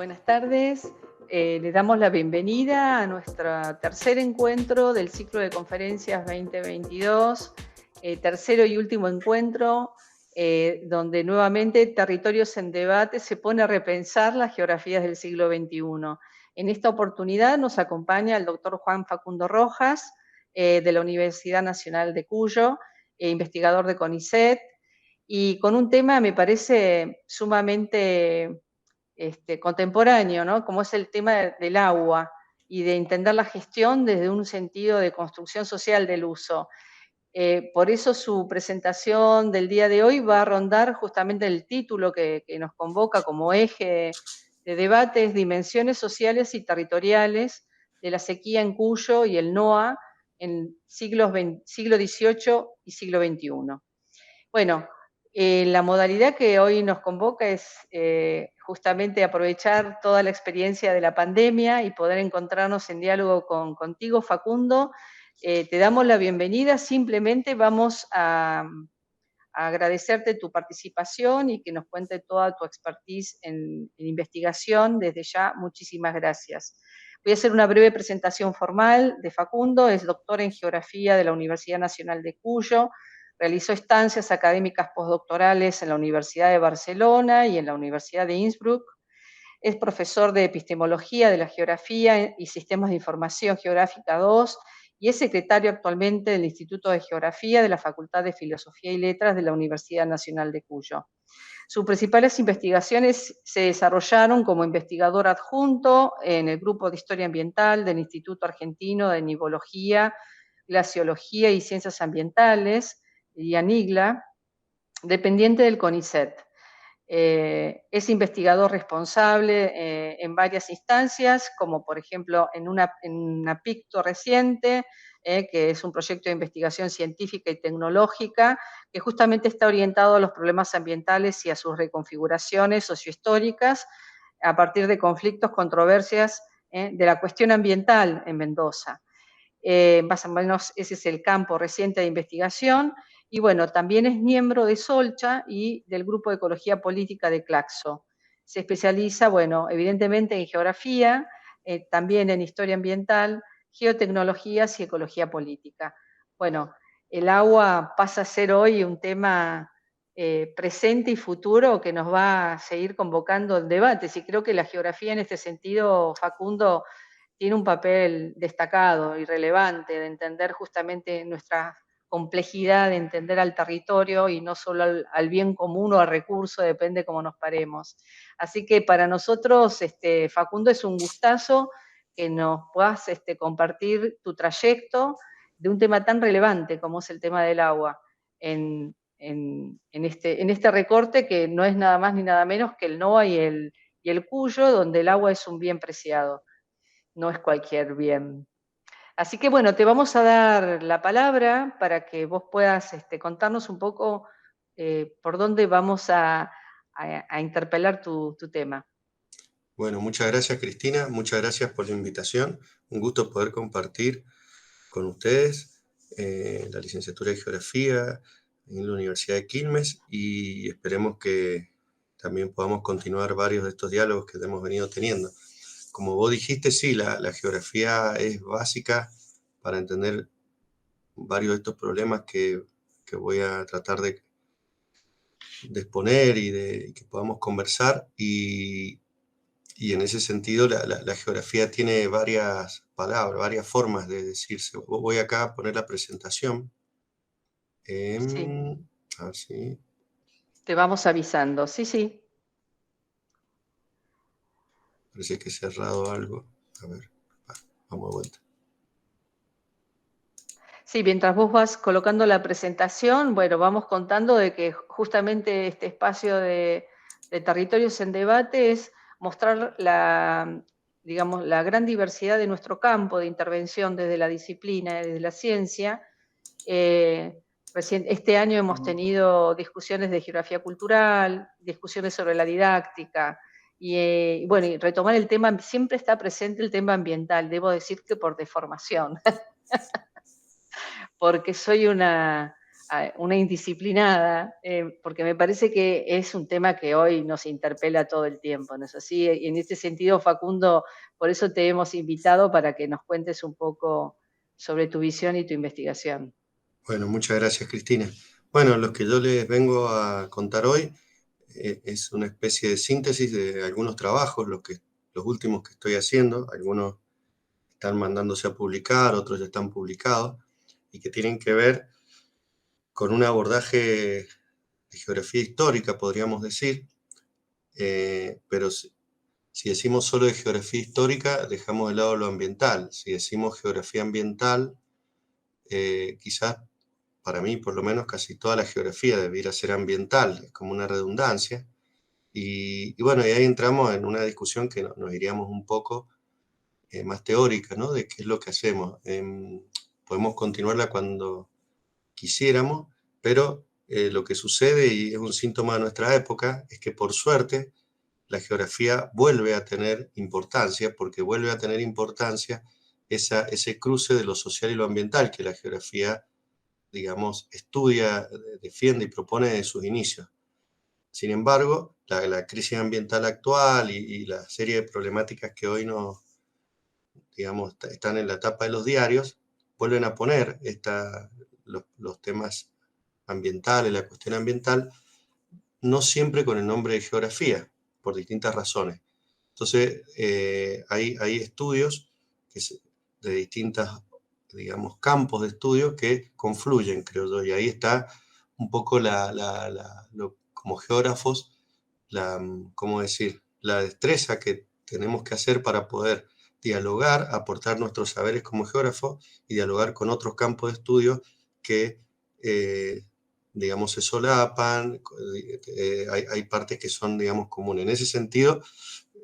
Buenas tardes. Le damos la bienvenida a nuestro tercer encuentro del ciclo de conferencias 2022, tercero y último encuentro, donde nuevamente Territorios en Debate se pone a repensar las geografías del siglo XXI. En esta oportunidad nos acompaña el doctor Juan Facundo Rojas, de la Universidad Nacional de Cuyo, investigador de CONICET, y con un tema me parece sumamente contemporáneo, ¿no? Como es el tema del agua y de entender la gestión desde un sentido de construcción social del uso. Por eso su presentación del día de hoy va a rondar justamente el título que nos convoca como eje de debates, dimensiones sociales y territoriales de la sequía en Cuyo y el NOA en siglo XVIII y siglo XXI. Bueno, la modalidad que hoy nos convoca es justamente aprovechar toda la experiencia de la pandemia y poder encontrarnos en diálogo contigo, Facundo. Te damos la bienvenida, simplemente vamos a agradecerte tu participación y que nos cuente toda tu expertise en investigación. Desde ya, muchísimas gracias. Voy a hacer una breve presentación formal de Facundo. Es doctor en Geografía de la Universidad Nacional de Cuyo. Realizó estancias académicas postdoctorales en la Universidad de Barcelona y en la Universidad de Innsbruck. Es profesor de Epistemología de la Geografía y Sistemas de Información Geográfica 2 y es secretario actualmente del Instituto de Geografía de la Facultad de Filosofía y Letras de la Universidad Nacional de Cuyo. Sus principales investigaciones se desarrollaron como investigador adjunto en el Grupo de Historia Ambiental del Instituto Argentino de Nivología, Glaciología y Ciencias Ambientales, IANIGLA, dependiente del CONICET. Es investigador responsable en varias instancias, como por ejemplo en una PICTO reciente, que es un proyecto de investigación científica y tecnológica, que justamente está orientado a los problemas ambientales y a sus reconfiguraciones sociohistóricas a partir de conflictos, controversias de la cuestión ambiental en Mendoza. Más o menos ese es el campo reciente de investigación. Y bueno, también es miembro de Solcha y del Grupo de Ecología Política de Claxo. Se especializa, bueno, evidentemente en geografía, también en historia ambiental, geotecnologías y ecología política. Bueno, el agua pasa a ser hoy un tema presente y futuro que nos va a seguir convocando en debates. Y creo que la geografía en este sentido, Facundo, tiene un papel destacado y relevante de entender justamente nuestra complejidad de entender al territorio y no solo al bien común o al recurso, depende cómo nos paremos. Así que para nosotros, Facundo, es un gustazo que nos puedas compartir tu trayecto de un tema tan relevante como es el tema del agua en este recorte que no es nada más ni nada menos que el NOA y el Cuyo, donde el agua es un bien preciado, no es cualquier bien. Así que bueno, te vamos a dar la palabra para que vos puedas contarnos un poco por dónde vamos a interpelar tu tema. Bueno, muchas gracias Cristina, muchas gracias por la invitación. Un gusto poder compartir con ustedes la licenciatura de Geografía en la Universidad de Quilmes y esperemos que también podamos continuar varios de estos diálogos que hemos venido teniendo. Como vos dijiste, sí, la geografía es básica para entender varios de estos problemas que voy a tratar de exponer y que podamos conversar. Y en ese sentido, la geografía tiene varias palabras, varias formas de decirse. Voy acá a poner la presentación. Sí, Así. te vamos avisando. Sí, sí. Parece que he cerrado algo. A ver, vamos de vuelta. Sí, mientras vos vas colocando la presentación, bueno, vamos contando de que justamente este espacio de territorios en debate es mostrar digamos, la gran diversidad de nuestro campo de intervención desde la disciplina, desde la ciencia. Este año hemos tenido discusiones de geografía cultural, discusiones sobre la didáctica, y bueno, y retomar el tema, siempre está presente el tema ambiental, debo decir que por deformación. Porque soy una una indisciplinada, porque me parece que es un tema que hoy nos interpela todo el tiempo, ¿no es así? Y en este sentido, Facundo, por eso te hemos invitado para que nos cuentes un poco sobre tu visión y tu investigación. Bueno, muchas gracias, Cristina. Bueno, lo que yo les vengo a contar hoy es una especie de síntesis de algunos trabajos, los últimos que estoy haciendo. Algunos están mandándose a publicar, otros ya están publicados, y que tienen que ver con un abordaje de geografía histórica, podríamos decir, pero si decimos solo de geografía histórica, dejamos de lado lo ambiental. Si decimos geografía ambiental, quizás para mí, por lo menos, casi toda la geografía debiera ser ambiental, es como una redundancia. Y bueno, y ahí entramos en una discusión que nos iríamos un poco más teórica, ¿no? De qué es lo que hacemos. Podemos continuarla cuando quisiéramos, pero lo que sucede, y es un síntoma de nuestra época, es que por suerte la geografía vuelve a tener importancia, porque vuelve a tener importancia ese cruce de lo social y lo ambiental que la geografía, digamos, estudia, defiende y propone desde sus inicios. Sin embargo, la crisis ambiental actual y la serie de problemáticas que hoy nos, digamos, están en la tapa de los diarios, vuelven a poner los temas ambientales, la cuestión ambiental, no siempre con el nombre de geografía, por distintas razones. Entonces, hay estudios de distintos, digamos, campos de estudio que confluyen, creo yo, y ahí está un poco como geógrafos, ¿cómo decir? La destreza que tenemos que hacer para poder dialogar, aportar nuestros saberes como geógrafos y dialogar con otros campos de estudio que, digamos, se solapan, hay partes que son, digamos, comunes. En ese sentido,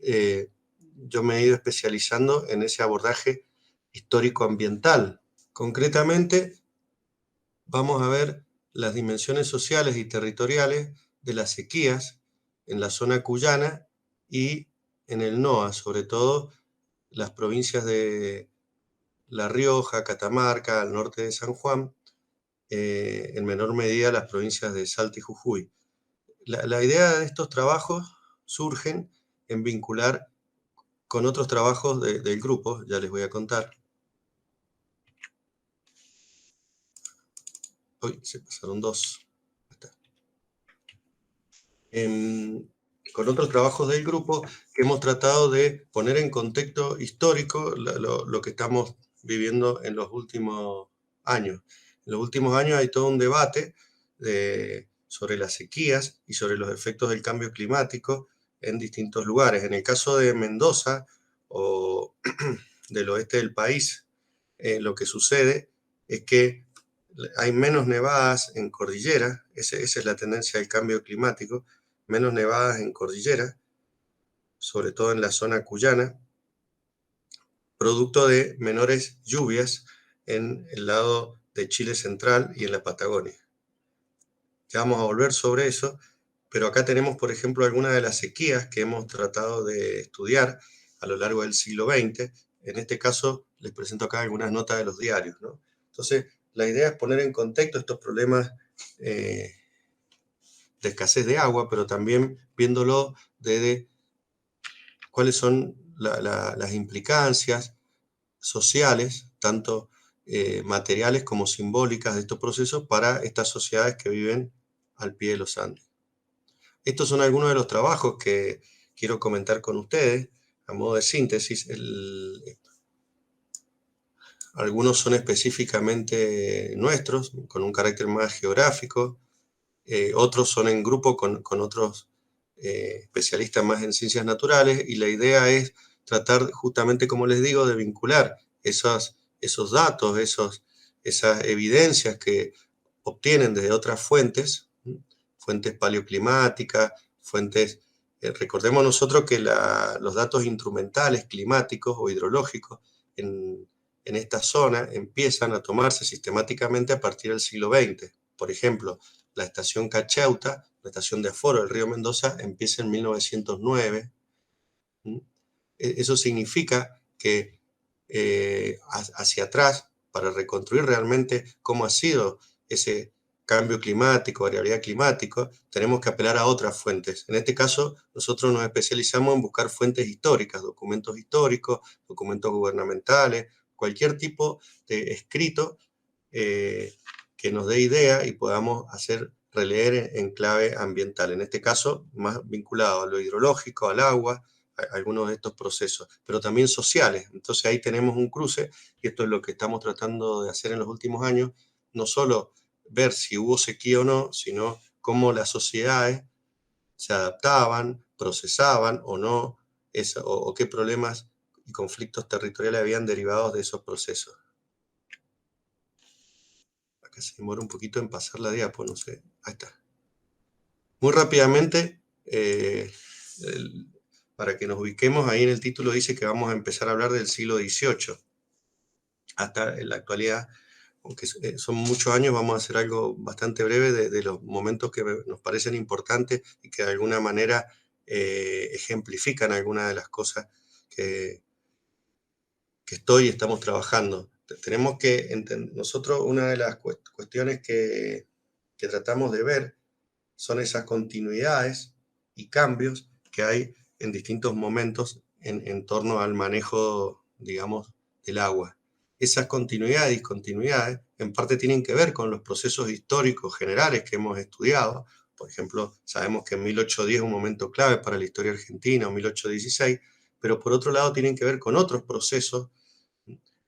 yo me he ido especializando en ese abordaje histórico-ambiental. Concretamente, vamos a ver las dimensiones sociales y territoriales de las sequías en la zona cuyana y en el NOA, sobre todo las provincias de La Rioja, Catamarca, al norte de San Juan, en menor medida las provincias de Salta y Jujuy. La idea de estos trabajos surgen en vincular con otros trabajos del grupo, ya les voy a contar. Hoy se pasaron dos. Con otros trabajos del grupo que hemos tratado de poner en contexto histórico lo que estamos viviendo en los últimos años. En los últimos años hay todo un debate sobre las sequías y sobre los efectos del cambio climático en distintos lugares. En el caso de Mendoza o del oeste del país, lo que sucede es que hay menos nevadas en cordillera, esa es la tendencia del cambio climático, menos nevadas en cordillera, sobre todo en la zona cuyana, producto de menores lluvias en el lado de Chile central y en la Patagonia. Ya vamos a volver sobre eso, pero acá tenemos, por ejemplo, algunas de las sequías que hemos tratado de estudiar a lo largo del siglo XX. En este caso, les presento acá algunas notas de los diarios, ¿no? Entonces, la idea es poner en contexto estos problemas de escasez de agua, pero también viéndolo desde cuáles son las implicancias sociales, tanto materiales como simbólicas de estos procesos para estas sociedades que viven al pie de los Andes. Estos son algunos de los trabajos que quiero comentar con ustedes a modo de síntesis. Algunos son específicamente nuestros, con un carácter más geográfico, otros son en grupo con otros especialistas más en ciencias naturales, y la idea es tratar justamente, como les digo, de vincular esos datos, esas evidencias que obtienen desde otras fuentes, fuentes paleoclimáticas, fuentes... recordemos nosotros que los datos instrumentales climáticos o hidrológicos en esta zona empiezan a tomarse sistemáticamente a partir del siglo XX. Por ejemplo, la estación Cacheuta, la estación de aforo del río Mendoza, empieza en 1909. Eso significa que hacia atrás, para reconstruir realmente cómo ha sido ese cambio climático, variabilidad climática, tenemos que apelar a otras fuentes. En este caso, nosotros nos especializamos en buscar fuentes históricas, documentos históricos, documentos gubernamentales, cualquier tipo de escrito que nos dé idea y podamos hacer releer en clave ambiental. En este caso, más vinculado a lo hidrológico, al agua, a algunos de estos procesos, pero también sociales. Entonces ahí tenemos un cruce y esto es lo que estamos tratando de hacer en los últimos años, no solo ver si hubo sequía o no, sino cómo las sociedades se adaptaban, procesaban o no, o qué problemas y conflictos territoriales habían derivado de esos procesos. Acá se demora un poquito en pasar la diapo, no sé. Ahí está. Muy rápidamente, para que nos ubiquemos, ahí en el título dice que vamos a empezar a hablar del siglo XVIII. Hasta en la actualidad, aunque son muchos años, vamos a hacer algo bastante breve de los momentos que nos parecen importantes y que de alguna manera ejemplifican algunas de las cosas que estoy y estamos trabajando. Tenemos que entender, nosotros una de las cuestiones que tratamos de ver son esas continuidades y cambios que hay en distintos momentos en torno al manejo, digamos, del agua. Esas continuidades y discontinuidades en parte tienen que ver con los procesos históricos generales que hemos estudiado. Por ejemplo, sabemos que en 1810 es un momento clave para la historia argentina, o 1816, pero por otro lado tienen que ver con otros procesos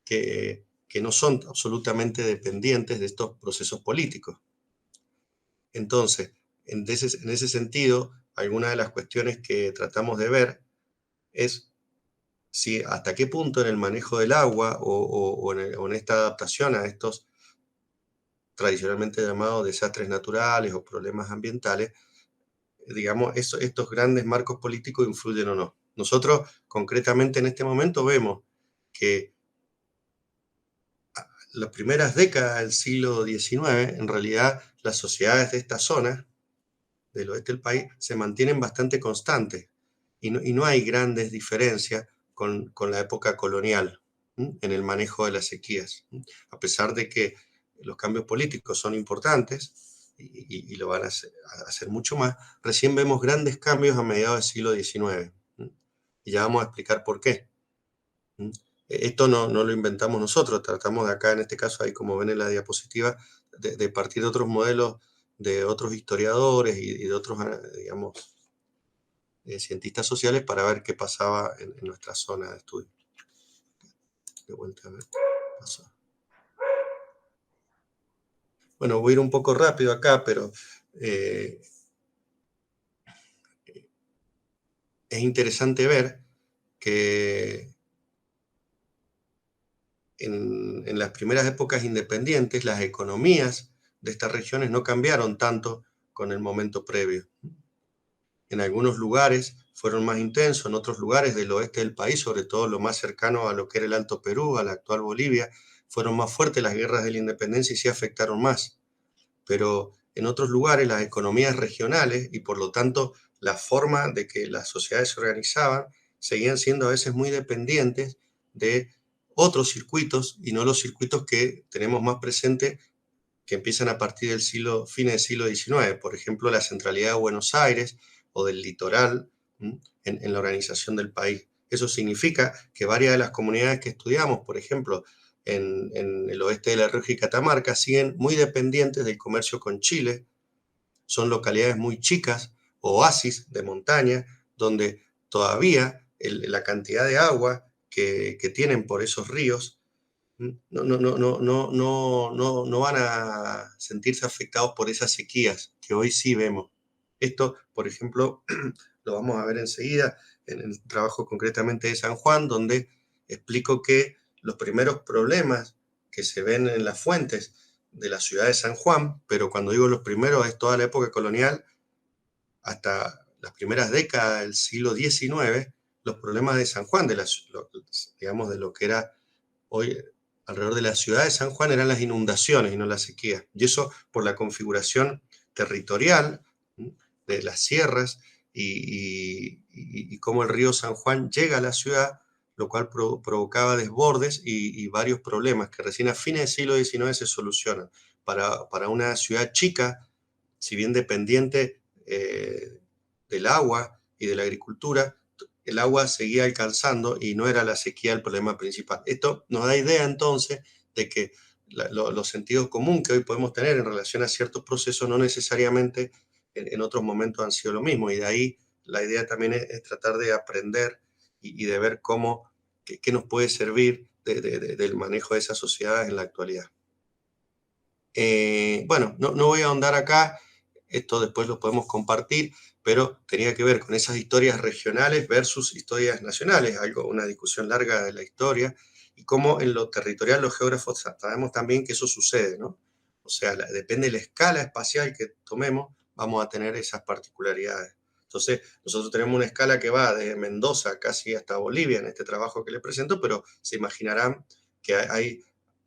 que no son absolutamente dependientes de estos procesos políticos. Entonces, en ese sentido, algunas de las cuestiones que tratamos de ver es si hasta qué punto en el manejo del agua o en esta adaptación a estos tradicionalmente llamados desastres naturales o problemas ambientales, digamos, estos grandes marcos políticos influyen o no. Nosotros, concretamente en este momento, vemos que las primeras décadas del siglo XIX, en realidad, las sociedades de esta zona del oeste del país se mantienen bastante constantes y no hay grandes diferencias con la época colonial en el manejo de las sequías, a pesar de que los cambios políticos son importantes y lo van a hacer mucho más. Recién vemos grandes cambios a mediados del siglo XIX y ya vamos a explicar por qué. Esto no lo inventamos nosotros, tratamos de acá, en este caso, ahí como ven en la diapositiva, de partir de otros modelos de otros historiadores y de otros, digamos, cientistas sociales para ver qué pasaba en nuestra zona de estudio. De vuelta a ver qué pasó. Bueno, voy a ir un poco rápido acá, pero es interesante ver que en las primeras épocas independientes las economías de estas regiones no cambiaron tanto con el momento previo. En algunos lugares fueron más intensos, en otros lugares del oeste del país, sobre todo lo más cercano a lo que era el Alto Perú, a la actual Bolivia, fueron más fuertes las guerras de la independencia y sí afectaron más. Pero en otros lugares las economías regionales y por lo tanto la forma de que las sociedades se organizaban seguían siendo a veces muy dependientes de otros circuitos y no los circuitos que tenemos más presentes que empiezan a partir del fin del siglo XIX, por ejemplo, la centralidad de Buenos Aires o del litoral en la organización del país. Eso significa que varias de las comunidades que estudiamos, por ejemplo, en el oeste de La Rioja y Catamarca, siguen muy dependientes del comercio con Chile. Son localidades muy chicas, oasis de montaña, donde todavía la cantidad de agua que tienen por esos ríos no van a sentirse afectados por esas sequías que hoy sí vemos. Esto, por ejemplo, lo vamos a ver enseguida en el trabajo concretamente de San Juan, donde explico que los primeros problemas que se ven en las fuentes de la ciudad de San Juan, pero cuando digo los primeros es toda la época colonial, hasta las primeras décadas del siglo XIX, los problemas de San Juan, digamos de lo que era hoy alrededor de la ciudad de San Juan eran las inundaciones y no la sequía. Y eso por la configuración territorial de las sierras y cómo el río San Juan llega a la ciudad, lo cual provocaba desbordes y varios problemas que recién a fines del siglo XIX se solucionan. para una ciudad chica, si bien dependiente del agua y de la agricultura, el agua seguía alcanzando y no era la sequía el problema principal. Esto nos da idea entonces de que los sentidos comunes que hoy podemos tener en relación a ciertos procesos no necesariamente en otros momentos han sido lo mismo. Y de ahí la idea también es tratar de aprender y de ver cómo, qué nos puede servir del manejo de esas sociedades en la actualidad. Bueno, no voy a ahondar acá, esto después lo podemos compartir, pero tenía que ver con esas historias regionales versus historias nacionales, una discusión larga de la historia, y cómo en lo territorial los geógrafos sabemos también que eso sucede, ¿no? O sea, depende de la escala espacial que tomemos, vamos a tener esas particularidades. Entonces, nosotros tenemos una escala que va desde Mendoza casi hasta Bolivia en este trabajo que les presento, pero se imaginarán que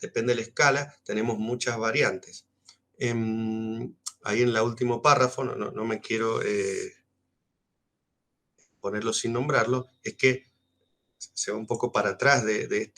depende de la escala, tenemos muchas variantes. Ahí en el último párrafo, no me quiero ponerlo sin nombrarlo, es que se va un poco para atrás de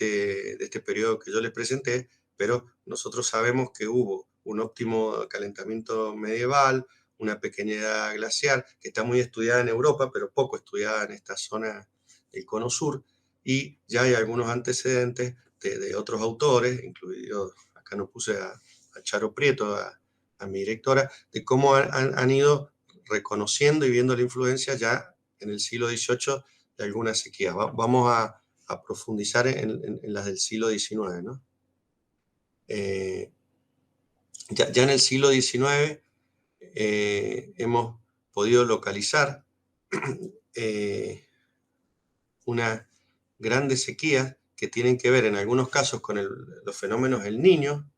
este periodo que yo les presenté, pero nosotros sabemos que hubo un óptimo calentamiento medieval, una pequeña edad glaciar, que está muy estudiada en Europa, pero poco estudiada en esta zona del cono sur, y ya hay algunos antecedentes de otros autores, incluido, acá no puse a Charo Prieto, a mi directora, de cómo han ido reconociendo y viendo la influencia ya en el siglo XVIII de algunas sequías. Vamos a profundizar en las del siglo XIX, ¿no? Ya en el siglo XIX hemos podido localizar unas grandes sequías que tienen que ver en algunos casos con los fenómenos del Niño,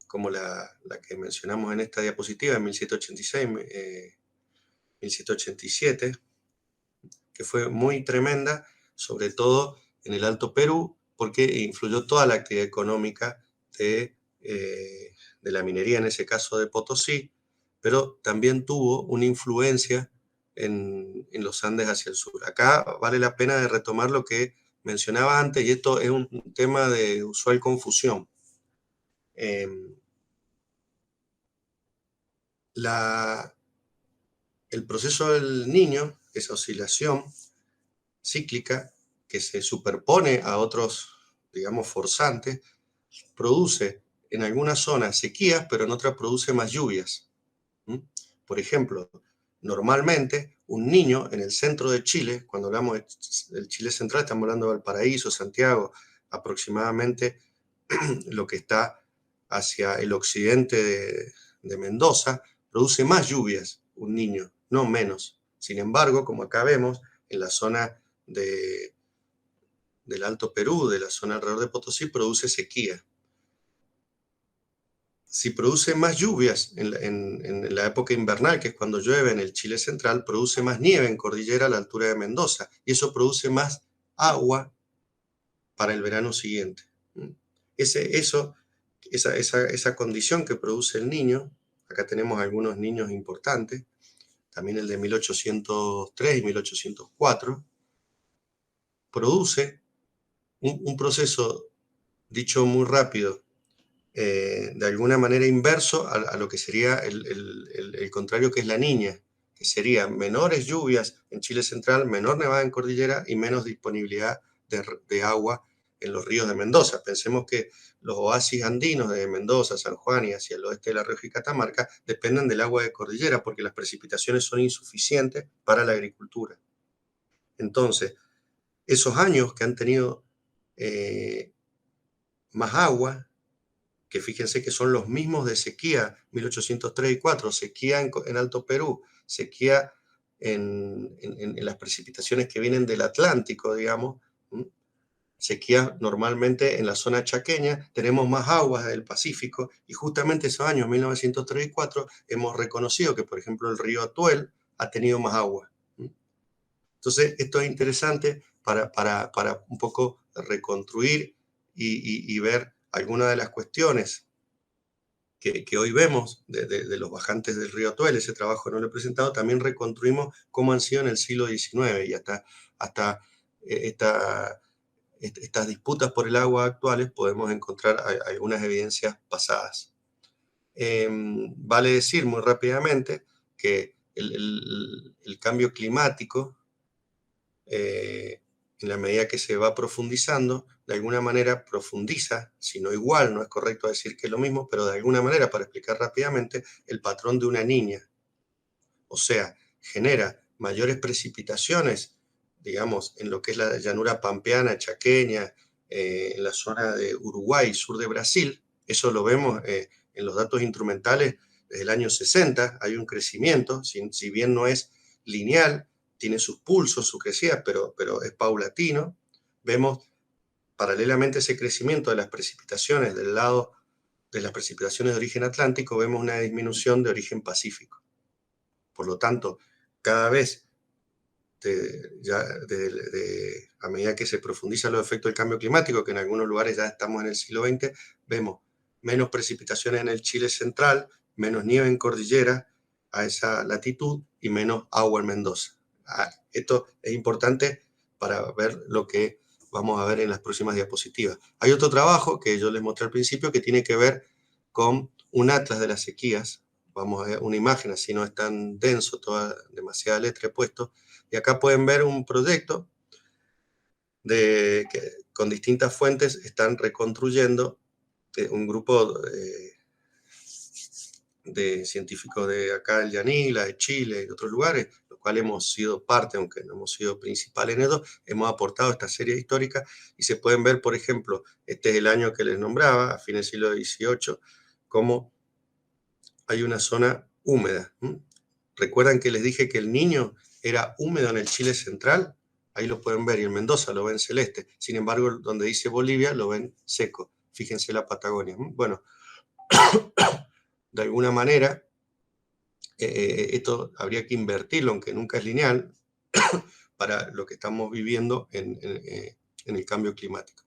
como la que mencionamos en esta diapositiva en 1786, 1787, que fue muy tremenda, sobre todo en el Alto Perú, porque influyó toda la actividad económica de la minería, en ese caso de Potosí, pero también tuvo una influencia en los Andes hacia el sur. Acá vale la pena de retomar lo que mencionaba antes, y esto es un tema de usual confusión. El proceso del Niño, esa oscilación cíclica que se superpone a otros, digamos, forzantes, produce en algunas zonas sequías, pero en otras produce más lluvias. Por ejemplo, normalmente un niño en el centro de Chile, cuando hablamos del Chile central, estamos hablando de Valparaíso, Santiago, aproximadamente lo que está hacia el occidente de Mendoza, produce más lluvias un niño, no menos. Sin embargo, como acá vemos, en la zona del Alto Perú, de la zona alrededor de Potosí, produce sequía. Si produce más lluvias en la época invernal, que es cuando llueve en el Chile central, produce más nieve en cordillera a la altura de Mendoza, y eso produce más agua para el verano siguiente. Esa condición que produce el Niño, acá tenemos algunos niños importantes, también el de 1803 y 1804, produce un proceso, dicho muy rápido, de alguna manera inverso a lo que sería el contrario, que es la Niña, que sería menores lluvias en Chile central, menor nevada en cordillera y menos disponibilidad de agua en los ríos de Mendoza. Pensemos que los oasis andinos de Mendoza, San Juan y hacia el oeste de La Rioja y Catamarca dependen del agua de cordillera porque las precipitaciones son insuficientes para la agricultura. Entonces, esos años que han tenido más agua, que fíjense que son los mismos de sequía 1803 y 4, sequía en Alto Perú, sequía en las precipitaciones que vienen del Atlántico, digamos, sequía normalmente en la zona chaqueña, tenemos más aguas del Pacífico, y justamente esos años 1903 y 4 hemos reconocido que, por ejemplo, el río Atuel ha tenido más agua. Entonces, esto es interesante para un poco reconstruir y ver algunas de las cuestiones que hoy vemos de los bajantes del río Atuel. Ese trabajo no lo he presentado. También reconstruimos cómo han sido en el siglo XIX y hasta estas disputas por el agua actuales, podemos encontrar algunas evidencias pasadas. Vale decir muy rápidamente que el cambio climático, en la medida que se va profundizando, de alguna manera profundiza, si no igual, no es correcto decir que es lo mismo, pero de alguna manera, para explicar rápidamente, el patrón de una niña. O sea, genera mayores precipitaciones, digamos, en lo que es la llanura pampeana, chaqueña, en la zona de Uruguay, sur de Brasil. Eso lo vemos en los datos instrumentales desde el año 60. Hay un crecimiento, si bien no es lineal, tiene sus pulsos, sus crecidas, pero es paulatino. Vemos paralelamente ese crecimiento de las precipitaciones del lado de las precipitaciones de origen atlántico, vemos una disminución de origen pacífico. Por lo tanto, cada vez, a medida que se profundizan los efectos del cambio climático, que en algunos lugares ya estamos en el siglo XX, vemos menos precipitaciones en el Chile central, menos nieve en cordillera a esa latitud y menos agua en Mendoza. Esto es importante para ver lo que vamos a ver en las próximas diapositivas. Hay otro trabajo que yo les mostré al principio que tiene que ver con un atlas de las sequías. Vamos a ver una imagen, así no es tan denso, toda demasiada letra he puesto. Y acá pueden ver un proyecto que con distintas fuentes están reconstruyendo un grupo de científicos de acá, el Yanila, de Chile y de otros lugares, los cuales hemos sido parte, aunque no hemos sido principales en ello, hemos aportado esta serie histórica y se pueden ver, por ejemplo, este es el año que les nombraba, a fines del siglo XVIII, cómo hay una zona húmeda. ¿Recuerdan que les dije que el Niño era húmedo en el Chile central? Ahí lo pueden ver, y en Mendoza lo ven celeste. Sin embargo, donde dice Bolivia lo ven seco. Fíjense la Patagonia. Bueno, de alguna manera, esto habría que invertirlo, aunque nunca es lineal, para lo que estamos viviendo en el cambio climático.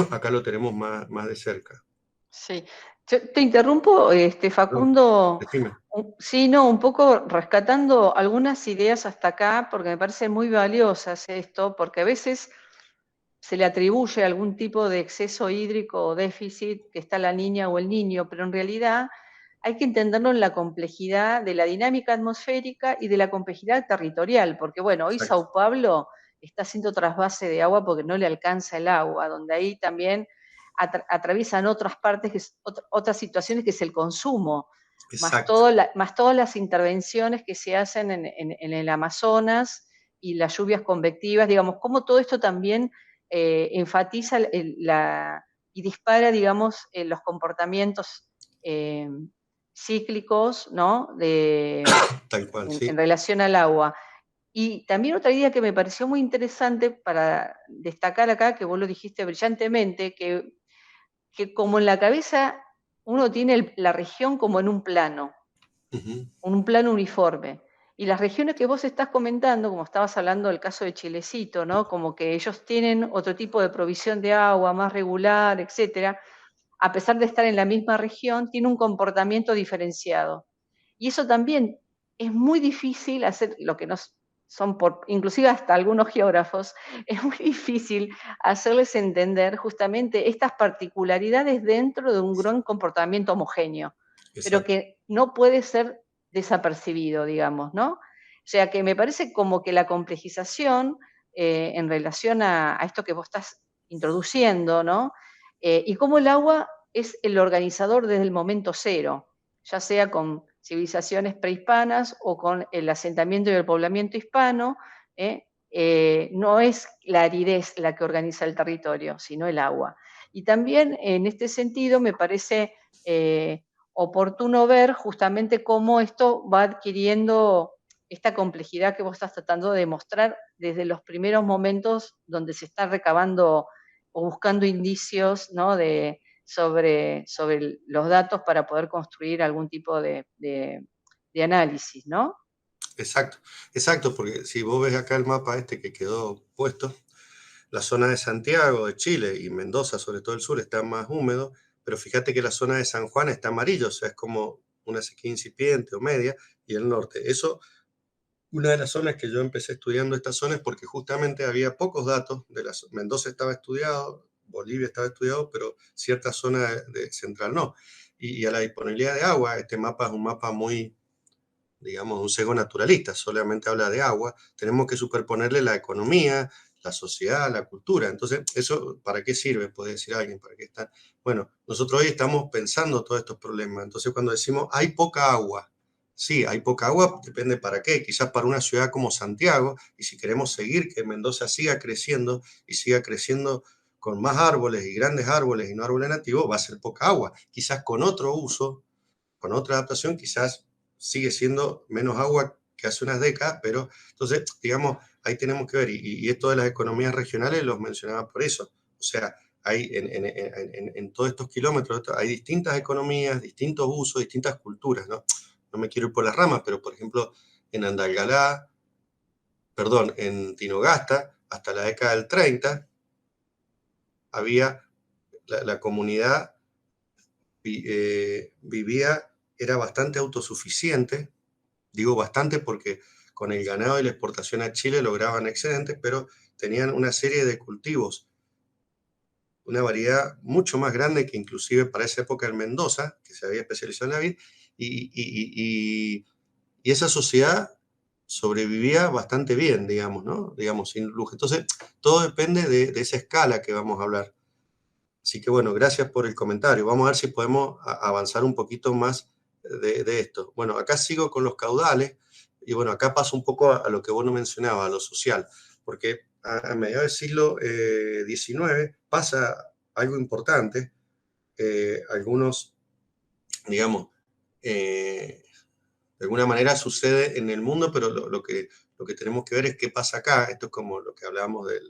Acá lo tenemos más de cerca. Sí. Yo te interrumpo, Facundo. Decime. Sí, no, un poco rescatando algunas ideas hasta acá, porque me parecen muy valiosas esto, porque a veces se le atribuye algún tipo de exceso hídrico o déficit que está la niña o el niño, pero en realidad hay que entenderlo en la complejidad de la dinámica atmosférica y de la complejidad territorial, porque bueno, hoy Exacto. Sao Paulo está haciendo trasvase de agua porque no le alcanza el agua, donde ahí también atraviesan otras partes, otras situaciones que es el consumo, Exacto. más todas las intervenciones que se hacen en el Amazonas y las lluvias convectivas, digamos, cómo todo esto también enfatiza y dispara, digamos, los comportamientos cíclicos, ¿no? Tal cual, sí. En relación al agua. Y también otra idea que me pareció muy interesante para destacar acá, que vos lo dijiste brillantemente, que como en la cabeza uno tiene la región como en un plano uniforme. Y las regiones que vos estás comentando, como estabas hablando del caso de Chilecito, ¿no? Como que ellos tienen otro tipo de provisión de agua más regular, etcétera, a pesar de estar en la misma región, tiene un comportamiento diferenciado. Y eso también es muy difícil hacer, lo que nos son inclusive hasta algunos geógrafos, es muy difícil hacerles entender justamente estas particularidades dentro de un gran comportamiento homogéneo, pero Exacto. que no puede ser desapercibido, digamos, ¿no? O sea que me parece como que la complejización en relación a esto que vos estás introduciendo, ¿no? Y cómo el agua es el organizador desde el momento cero, ya sea con civilizaciones prehispanas o con el asentamiento y el poblamiento hispano, no es la aridez la que organiza el territorio, sino el agua. Y también en este sentido me parece oportuno ver justamente cómo esto va adquiriendo esta complejidad que vos estás tratando de mostrar desde los primeros momentos donde se está recabando o buscando indicios, ¿no? sobre los datos para poder construir algún tipo de análisis, ¿no? Exacto, exacto, porque si vos ves acá el mapa este que quedó puesto, la zona de Santiago, de Chile y Mendoza, sobre todo el sur, está más húmedo, pero fíjate que la zona de San Juan está amarillo, o sea, es como una sequía incipiente o media, y el norte. Eso Una de las zonas que yo empecé estudiando esta zona es porque justamente había pocos datos, Mendoza estaba estudiado, Bolivia estaba estudiado, pero cierta zona de central no. Y a la disponibilidad de agua, este mapa es un mapa muy, digamos, un sesgo naturalista, solamente habla de agua, tenemos que superponerle la economía, la sociedad, la cultura. Entonces, ¿eso para qué sirve? Puede decir alguien, ¿para qué está? Bueno, nosotros hoy estamos pensando todos estos problemas. Entonces, cuando decimos hay poca agua, sí, hay poca agua, depende para qué. Quizás para una ciudad como Santiago, y si queremos seguir que Mendoza siga creciendo y siga creciendo con más árboles y grandes árboles y no árboles nativos, va a ser poca agua. Quizás con otro uso, con otra adaptación, quizás sigue siendo menos agua que hace unas décadas, pero entonces, digamos, ahí tenemos que ver, y esto de las economías regionales los mencionaba por eso, o sea, hay en todos estos kilómetros hay distintas economías, distintos usos, distintas culturas, ¿no? No me quiero ir por las ramas, pero por ejemplo, en Andalgalá, perdón, en Tinogasta, hasta la década del 30, había la comunidad vivía, era bastante autosuficiente. Digo bastante porque con el ganado y la exportación a Chile lograban excedentes, pero tenían una serie de cultivos, una variedad mucho más grande que inclusive para esa época en Mendoza, que se había especializado en la vid, y, y, y, y esa sociedad sobrevivía bastante bien, digamos, ¿no? Digamos, sin lujo. Entonces, todo depende de esa escala que vamos a hablar. Así que bueno, gracias por el comentario. Vamos a ver si podemos avanzar un poquito más de esto. Bueno, acá sigo con los caudales y bueno, acá paso un poco a lo que vos no mencionabas, a lo social, porque a mediados del siglo XIX pasa algo importante. Algunos, digamos, de alguna manera sucede en el mundo, pero lo que tenemos que ver es qué pasa acá. Esto es como lo que hablábamos de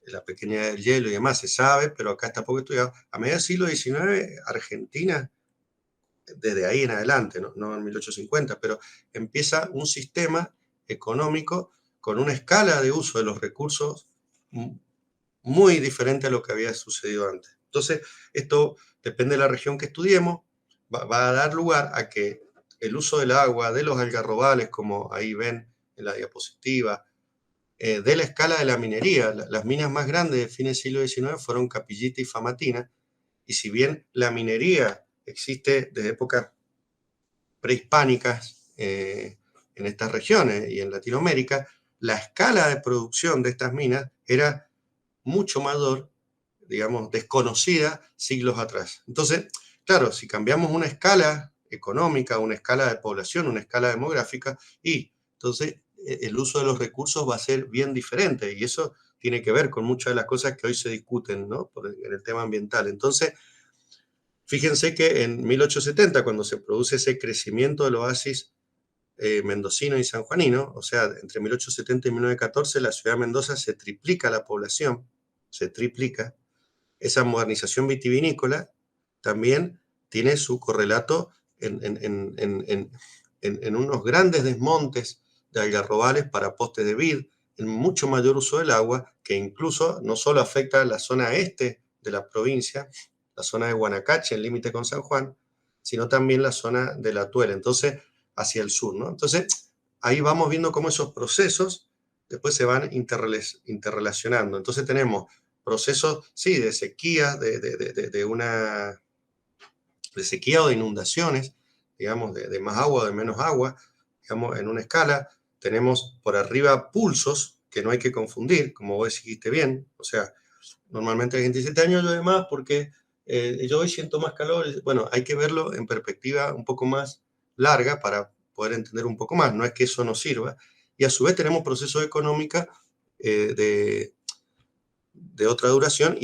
la pequeña del hielo y demás, se sabe, pero acá está poco estudiado. A mediados del siglo XIX, Argentina, desde ahí en adelante, no en 1850, pero empieza un sistema económico con una escala de uso de los recursos muy diferente a lo que había sucedido antes. Entonces, esto depende de la región que estudiemos, va a dar lugar a que el uso del agua, de los algarrobales, como ahí ven en la diapositiva, de la escala de la minería. Las minas más grandes de fines del siglo XIX fueron Capillita y Famatina, y si bien la minería existe desde épocas prehispánicas en estas regiones y en Latinoamérica, la escala de producción de estas minas era mucho mayor, digamos, desconocida siglos atrás. Entonces, claro, si cambiamos una escala económica, una escala de población, una escala demográfica, y entonces el uso de los recursos va a ser bien diferente y eso tiene que ver con muchas de las cosas que hoy se discuten, ¿no? En el tema ambiental. Entonces, fíjense que en 1870, cuando se produce ese crecimiento del oasis mendocino y sanjuanino, o sea, entre 1870 y 1914, la ciudad de Mendoza se triplica la población, se triplica. Esa modernización vitivinícola también tiene su correlato en unos grandes desmontes de algarrobales para postes de vid, en mucho mayor uso del agua, que incluso no solo afecta a la zona este de la provincia, la zona de Guanacache, el límite con San Juan, sino también la zona de La Tuela, entonces hacia el sur, ¿no? Entonces, ahí vamos viendo cómo esos procesos después se van interrelacionando. Entonces tenemos procesos, sí, de sequía, de sequía o de inundaciones, digamos, de más agua o de menos agua, digamos, en una escala. Tenemos por arriba pulsos, que no hay que confundir, como vos dijiste bien, o sea, normalmente hay gente que dice, este año llueve más porque yo hoy siento más calor. Bueno, hay que verlo en perspectiva un poco más larga para poder entender un poco más, no es que eso nos sirva. Y a su vez tenemos procesos económicos de otra duración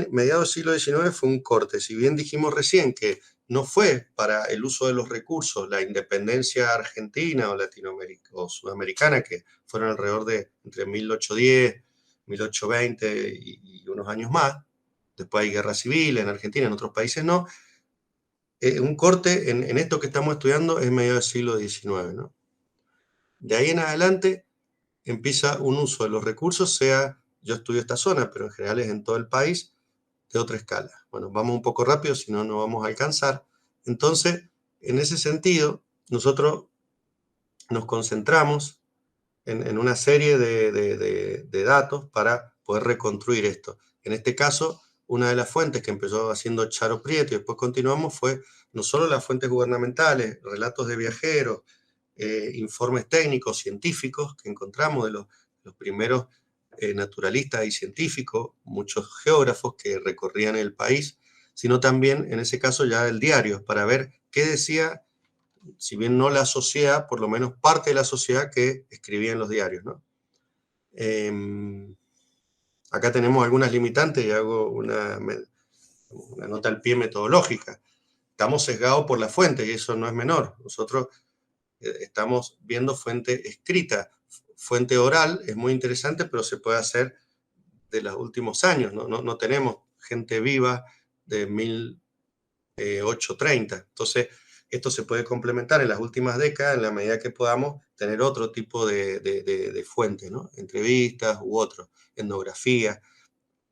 mediados del siglo XIX fue un corte. Si bien dijimos recién que no fue para el uso de los recursos la independencia argentina o latinoamericana o sudamericana, que fueron alrededor de entre 1810, 1820 y unos años más, después hay guerra civil en Argentina, en otros países no, un corte en esto que estamos estudiando es mediados del siglo XIX, ¿no? De ahí en adelante empieza un uso de los recursos, sea, yo estudio esta zona, pero en general es en todo el país, de otra escala. Bueno, vamos un poco rápido, si no, no vamos a alcanzar. Entonces, en ese sentido, nosotros nos concentramos en una serie de datos para poder reconstruir esto. En este caso, una de las fuentes que empezó haciendo Charo Prieto y después continuamos fue no solo las fuentes gubernamentales, relatos de viajeros, informes técnicos, científicos que encontramos de los primeros naturalistas y científicos, muchos geógrafos que recorrían el país, sino también, en ese caso, ya el diario, para ver qué decía, si bien no la sociedad, por lo menos parte de la sociedad que escribía en los diarios, ¿no? Acá tenemos algunas limitantes y hago una nota al pie metodológica. Estamos sesgados por la fuente y eso no es menor. Nosotros estamos viendo fuente escrita. Fuente oral es muy interesante, pero se puede hacer de los últimos años. No tenemos gente viva de 1830. Entonces, esto se puede complementar en las últimas décadas en la medida que podamos tener otro tipo de fuentes, ¿no? Entrevistas u otros, etnografía.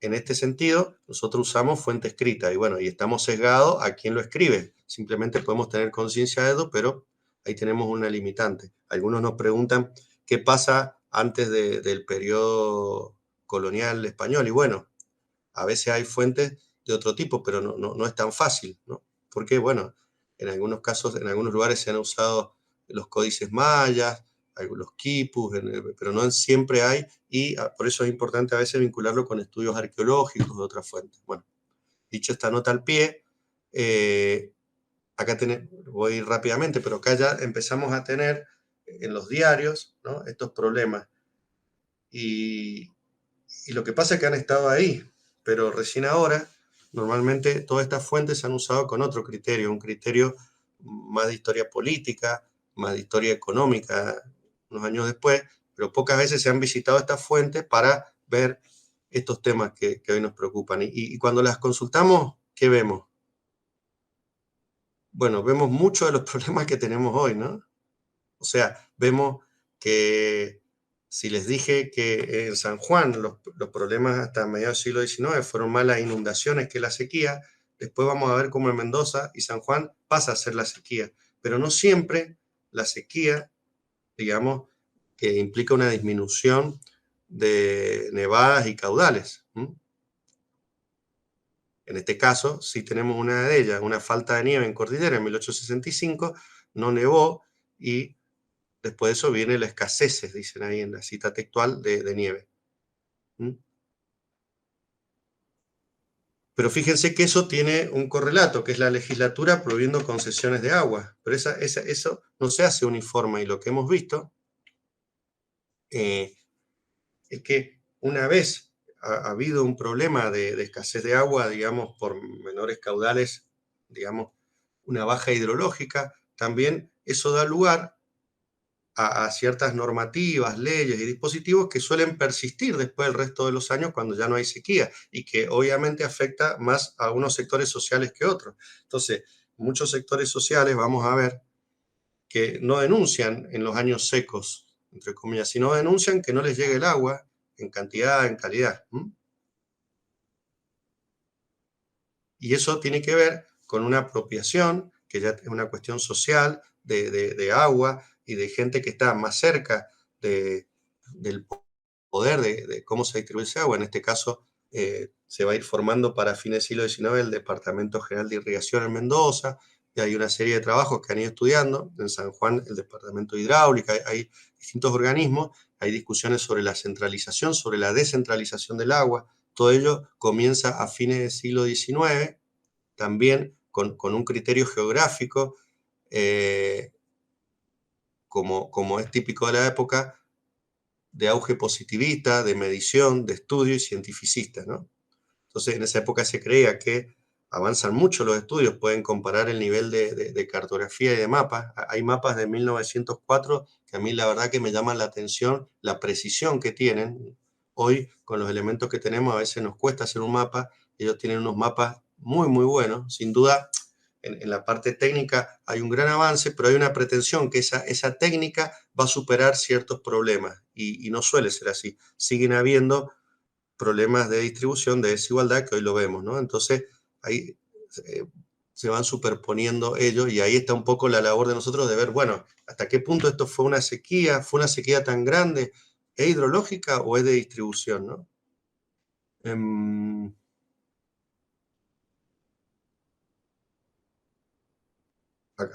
En este sentido, nosotros usamos fuente escrita y bueno, y estamos sesgados a quien lo escribe. Simplemente podemos tener conciencia de eso, pero ahí tenemos una limitante. Algunos nos preguntan qué pasa antes del periodo colonial español. Y bueno, a veces hay fuentes de otro tipo, pero no es tan fácil, ¿no? Porque, bueno, en algunos casos, en algunos lugares se han usado los códices mayas, algunos quipus, pero no siempre hay, y por eso es importante a veces vincularlo con estudios arqueológicos de otras fuentes. Bueno, dicho esta nota al pie, acá voy rápidamente, pero acá ya empezamos a tener en los diarios, ¿no?, estos problemas. Y lo que pasa es que han estado ahí, pero recién ahora, normalmente todas estas fuentes se han usado con otro criterio, un criterio más de historia política, más de historia económica, unos años después, pero pocas veces se han visitado estas fuentes para ver estos temas que hoy nos preocupan. Y cuando las consultamos, ¿qué vemos? Bueno, vemos muchos de los problemas que tenemos hoy, ¿no? O sea, vemos que si les dije que en San Juan los problemas hasta mediados del siglo XIX fueron más las inundaciones que la sequía, después vamos a ver cómo en Mendoza y San Juan pasa a ser la sequía. Pero no siempre la sequía, digamos, que implica una disminución de nevadas y caudales. En este caso, sí tenemos una de ellas, una falta de nieve en cordillera en 1865, no nevó y después de eso viene la escasez, dicen ahí en la cita textual, de nieve. Pero fíjense que eso tiene un correlato, que es la legislatura prohibiendo concesiones de agua. Pero eso no se hace uniforme y lo que hemos visto es que una vez ha habido un problema de escasez de agua, digamos, por menores caudales, digamos, una baja hidrológica, también eso da lugar a ciertas normativas, leyes y dispositivos que suelen persistir después del resto de los años cuando ya no hay sequía y que obviamente afecta más a unos sectores sociales que otros. Entonces, muchos sectores sociales, vamos a ver, que no denuncian en los años secos, entre comillas, sino denuncian que no les llegue el agua en cantidad, en calidad. Y eso tiene que ver con una apropiación, que ya es una cuestión social, de agua y de gente que está más cerca del poder de cómo se distribuye ese agua. En este caso, se va a ir formando para fines del siglo XIX el Departamento General de Irrigación en Mendoza, y hay una serie de trabajos que han ido estudiando. En San Juan, el Departamento de Hidráulica, hay distintos organismos, hay discusiones sobre la centralización, sobre la descentralización del agua. Todo ello comienza a fines del siglo XIX, también con un criterio geográfico, como es típico de la época, de auge positivista, de medición, de estudio y cientificista, ¿no? Entonces, en esa época se creía que avanzan mucho los estudios, pueden comparar el nivel de cartografía y de mapas. Hay mapas de 1904 que a mí la verdad que me llaman la atención, la precisión que tienen. Hoy, con los elementos que tenemos, a veces nos cuesta hacer un mapa. Ellos tienen unos mapas muy, muy buenos. Sin duda, en la parte técnica hay un gran avance, pero hay una pretensión que esa técnica va a superar ciertos problemas y no suele ser así. Siguen habiendo problemas de distribución, de desigualdad, que hoy lo vemos, ¿no? Entonces, ahí se van superponiendo ellos, y ahí está un poco la labor de nosotros de ver, bueno, hasta qué punto esto fue una sequía tan grande, ¿es hidrológica o es de distribución, ¿no?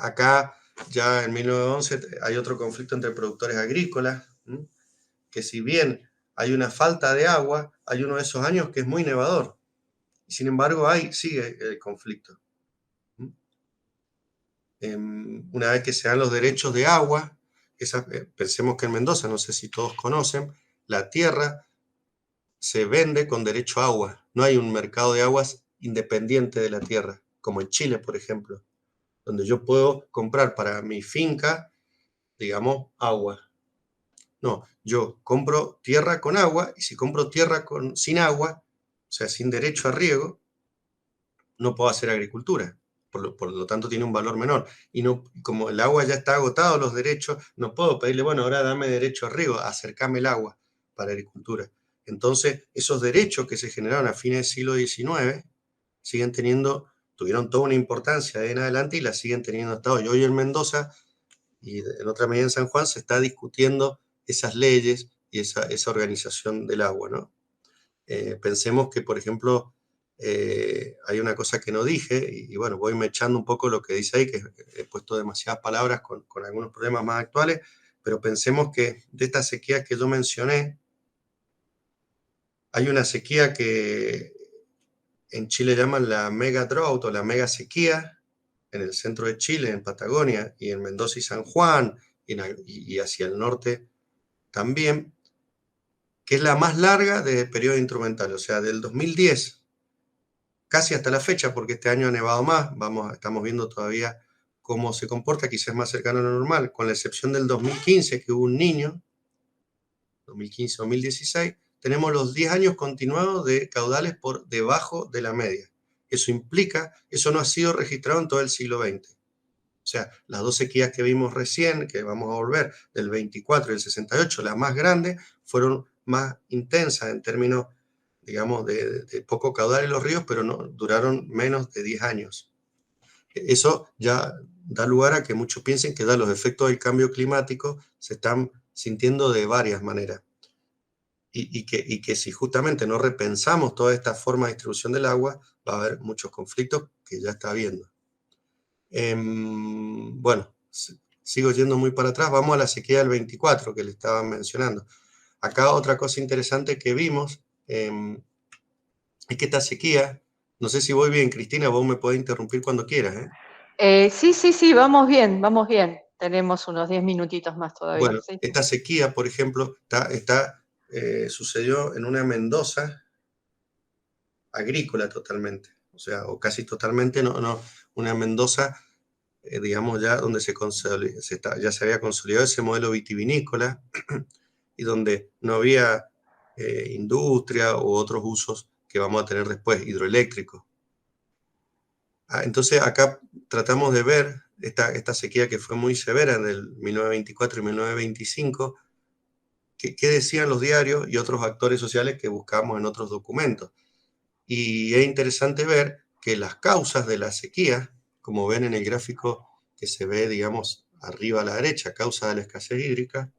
Acá ya en 1911 hay otro conflicto entre productores agrícolas, que si bien hay una falta de agua, hay uno de esos años que es muy nevador, y sin embargo sigue el conflicto. Una vez que se dan los derechos de agua, pensemos que en Mendoza, no sé si todos conocen, la tierra se vende con derecho a agua. No hay un mercado de aguas independiente de la tierra, como en Chile, por ejemplo, donde yo puedo comprar para mi finca, digamos, agua. No, yo compro tierra con agua, y si compro tierra sin agua, o sea, sin derecho a riego, no puedo hacer agricultura. Por lo tanto, tiene un valor menor. Y no, como el agua ya está agotado, los derechos, no puedo pedirle, bueno, ahora dame derecho a riego, acercame el agua para agricultura. Entonces, esos derechos que se generaron a fines del siglo XIX tuvieron toda una importancia de en adelante, y la siguen teniendo hasta hoy. Hoy en Mendoza, y en otra medida en San Juan, se está discutiendo esas leyes y esa organización del agua, ¿no? Pensemos que, por ejemplo, hay una cosa que no dije, y bueno, voy echando un poco lo que dice ahí, que he puesto demasiadas palabras con algunos problemas más actuales, pero pensemos que de estas sequías que yo mencioné, hay una sequía que en Chile llaman la mega drought o la mega sequía, en el centro de Chile, en Patagonia, y en Mendoza y San Juan, y hacia el norte también, que es la más larga de periodo instrumental, o sea, del 2010 casi hasta la fecha, porque este año ha nevado más, estamos viendo todavía cómo se comporta, quizás más cercano a lo normal, con la excepción del 2015, que hubo un niño, 2015-2016, tenemos los 10 años continuados de caudales por debajo de la media. Eso no ha sido registrado en todo el siglo XX. O sea, las dos sequías que vimos recién, que vamos a volver, del 24 y el 68, las más grandes, fueron más intensas en términos, digamos, de poco caudal en los ríos, pero no duraron menos de 10 años. Eso ya da lugar a que muchos piensen que los efectos del cambio climático se están sintiendo de varias maneras. Y que si justamente no repensamos toda esta forma de distribución del agua, va a haber muchos conflictos que ya está habiendo. Bueno, sigo yendo muy para atrás, vamos a la sequía del 24 que le estaba mencionando. Acá otra cosa interesante que vimos es que esta sequía, no sé si voy bien, Cristina, vos me podés interrumpir cuando quieras, ¿eh? Sí, vamos bien, vamos bien. Tenemos unos 10 minutitos más todavía. Bueno, Sí. esta sequía, por ejemplo, sucedió en una Mendoza agrícola totalmente, o sea, o casi totalmente, no, una Mendoza, digamos, ya donde ya se había consolidado ese modelo vitivinícola y donde no había industria u otros usos que vamos a tener después, hidroeléctricos. Entonces acá tratamos de ver esta sequía que fue muy severa en el 1924 y 1925, qué decían los diarios y otros actores sociales que buscamos en otros documentos. Y es interesante ver que las causas de la sequía, como ven en el gráfico que se ve, digamos, arriba a la derecha, causa de la escasez hídrica,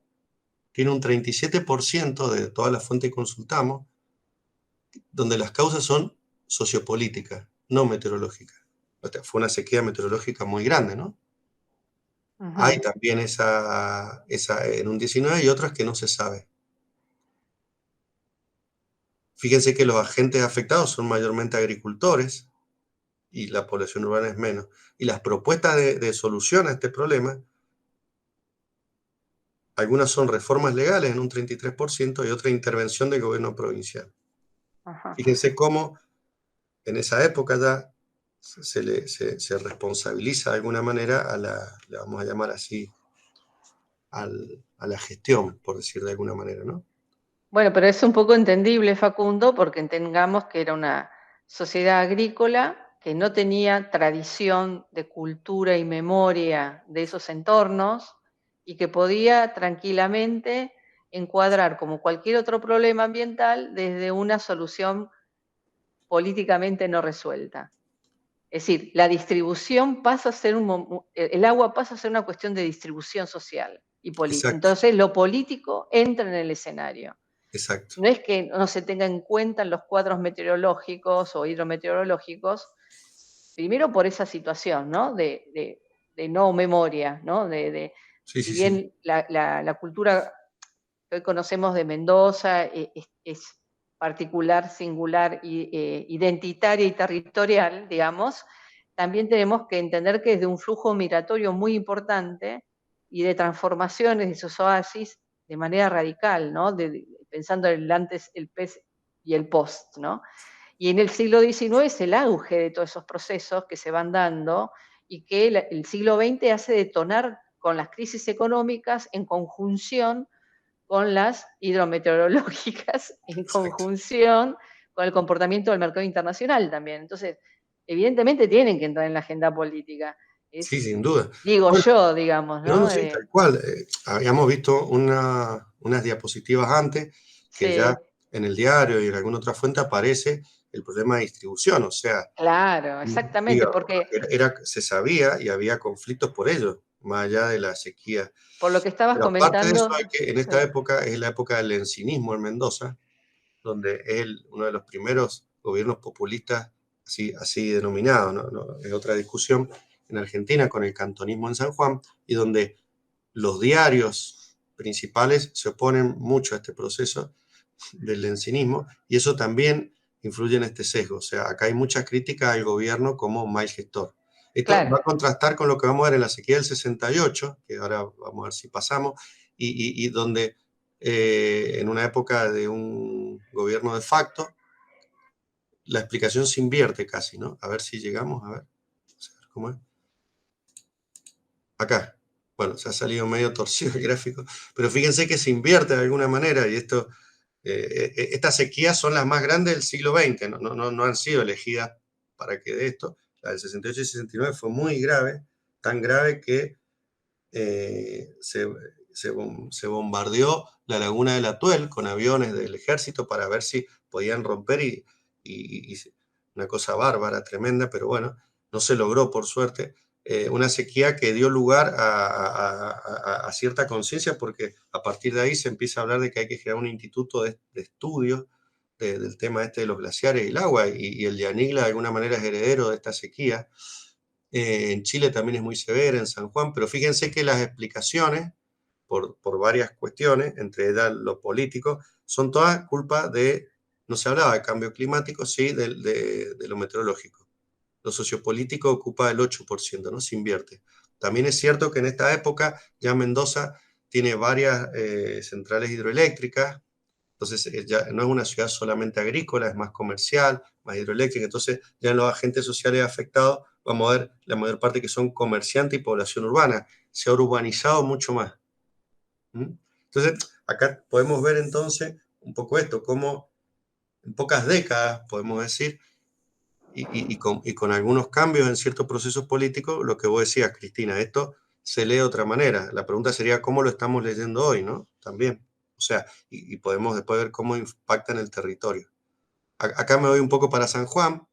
tiene un 37% de toda la fuente que consultamos, donde las causas son sociopolíticas, no meteorológicas. Fue una sequía meteorológica muy grande, ¿no? Hay también esa en un 19 y otras que no se sabe. Fíjense que los agentes afectados son mayormente agricultores y la población urbana es menos. Y las propuestas de solución a este problema, algunas son reformas legales en un 33% y otra intervención del gobierno provincial. Ajá. Fíjense cómo en esa época ya se responsabiliza de alguna manera le vamos a llamar así, a la gestión, por decir de alguna manera, ¿no? Bueno, pero es un poco entendible, Facundo, porque entendamos que era una sociedad agrícola que no tenía tradición de cultura y memoria de esos entornos y que podía tranquilamente encuadrar como cualquier otro problema ambiental desde una solución políticamente no resuelta. Es decir, la distribución pasa a ser el agua pasa a ser una cuestión de distribución social y política. Exacto, Entonces, lo político entra en el escenario. exacto. No es que no se tenga en cuenta en los cuadros meteorológicos o hidrometeorológicos, primero por esa situación, ¿no? De no memoria, ¿no? Sí, Si sí, sí. bien la cultura que hoy conocemos de Mendoza es particular, singular, identitaria y territorial, digamos, también tenemos que entender que es de un flujo migratorio muy importante y de transformaciones de esos oasis de manera radical, ¿no? Pensando en el antes, el pez y el post, ¿no? Y en el siglo XIX es el auge de todos esos procesos que se van dando y que el siglo XX hace detonar con las crisis económicas en conjunción con las hidrometeorológicas, en Exacto. conjunción con el comportamiento del mercado internacional también. Entonces, evidentemente tienen que entrar en la agenda política. Sí, Es, sin duda. digo Bueno, yo, digamos, no, no, ¿no? sí, tal cual. Habíamos visto unas diapositivas antes que ya Sí, en el diario y en alguna otra fuente aparece el problema de distribución. O sea, claro, exactamente, digo, porque se sabía y había conflictos por ello, más allá de la sequía. por lo que estabas Pero aparte de eso, comentando, hay que, en sí, esta época es la época del encinismo en Mendoza, donde es uno de los primeros gobiernos populistas así denominados, ¿no? Es otra discusión en Argentina con el cantonismo en San Juan, y donde los diarios principales se oponen mucho a este proceso del encinismo, y eso también influye en este sesgo. O sea, acá hay muchas críticas al gobierno como mal gestor. Esto va claro, a contrastar con lo que vamos a ver en la sequía del 68, que ahora vamos a ver si pasamos, y donde en una época de un gobierno de facto, la explicación se invierte casi, ¿no? A ver si llegamos, a ver cómo es. Acá. Bueno, se ha salido medio torcido el gráfico, pero fíjense que se invierte de alguna manera y estas sequías son las más grandes del siglo XX, no han sido elegidas para que de esto. La del 68 y 69 fue muy grave, tan grave que eh, se, se bombardeó la laguna del Atuel con aviones del ejército para ver si podían romper y una cosa bárbara, tremenda, pero bueno, no se logró por suerte. Una sequía que dio lugar a cierta conciencia porque a partir de ahí se empieza a hablar de que hay que crear un instituto de estudios del tema este de los glaciares y el agua, y el Yanigla de alguna manera es heredero de esta sequía. En Chile también es muy severa, en San Juan, pero fíjense que las explicaciones, por varias cuestiones, entre ellas lo político, son todas culpa de, no se hablaba de cambio climático, sí, de lo meteorológico. Lo sociopolítico ocupa el 8%, ¿no? Se invierte. También es cierto que en esta época ya Mendoza tiene varias centrales hidroeléctricas, entonces ya no es una ciudad solamente agrícola, es más comercial, más hidroeléctrica, entonces ya en los agentes sociales afectados vamos a ver la mayor parte que son comerciantes y población urbana, se ha urbanizado mucho más. ¿Mm? Entonces acá podemos ver entonces un poco esto, cómo en pocas décadas, podemos decir, y con algunos cambios en ciertos procesos políticos, lo que vos decías, Cristina, esto se lee de otra manera. La pregunta sería cómo lo estamos leyendo hoy, ¿no? También. O sea, y podemos después ver cómo impacta en el territorio. Acá me voy un poco para San Juan,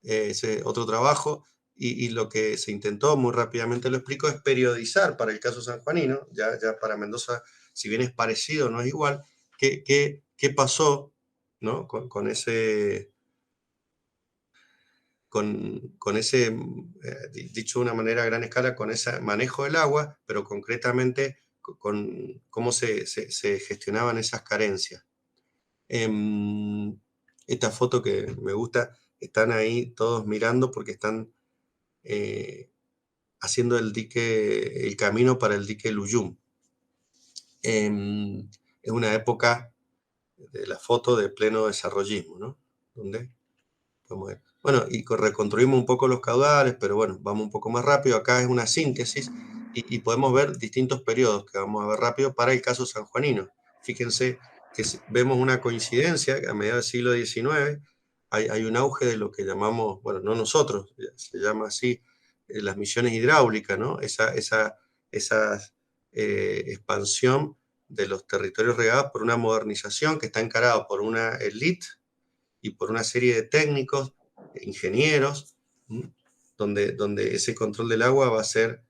ese otro trabajo, y lo que se intentó, muy rápidamente lo explico, es periodizar para el caso sanjuanino, ya para Mendoza, si bien es parecido, no es igual, qué pasó, ¿no? Con ese con ese, dicho de una manera a gran escala, con ese manejo del agua, pero concretamente con cómo se gestionaban esas carencias. Esta foto que me gusta, están ahí todos mirando porque están haciendo el camino para el dique Luyum. Es una época de la foto de pleno desarrollismo, ¿no? Donde podemos ver. Bueno, y reconstruimos un poco los caudales, pero bueno, vamos un poco más rápido. Acá es una síntesis y podemos ver distintos periodos que vamos a ver rápido para el caso sanjuanino. Fíjense que vemos una coincidencia, que a mediados del siglo XIX hay un auge de lo que llamamos, bueno, no nosotros, se llama así, las misiones hidráulicas, ¿no? Esa expansión de los territorios regados por una modernización que está encarada por una élite y por una serie de técnicos, ingenieros, ¿m? Donde ese control del agua va a ser,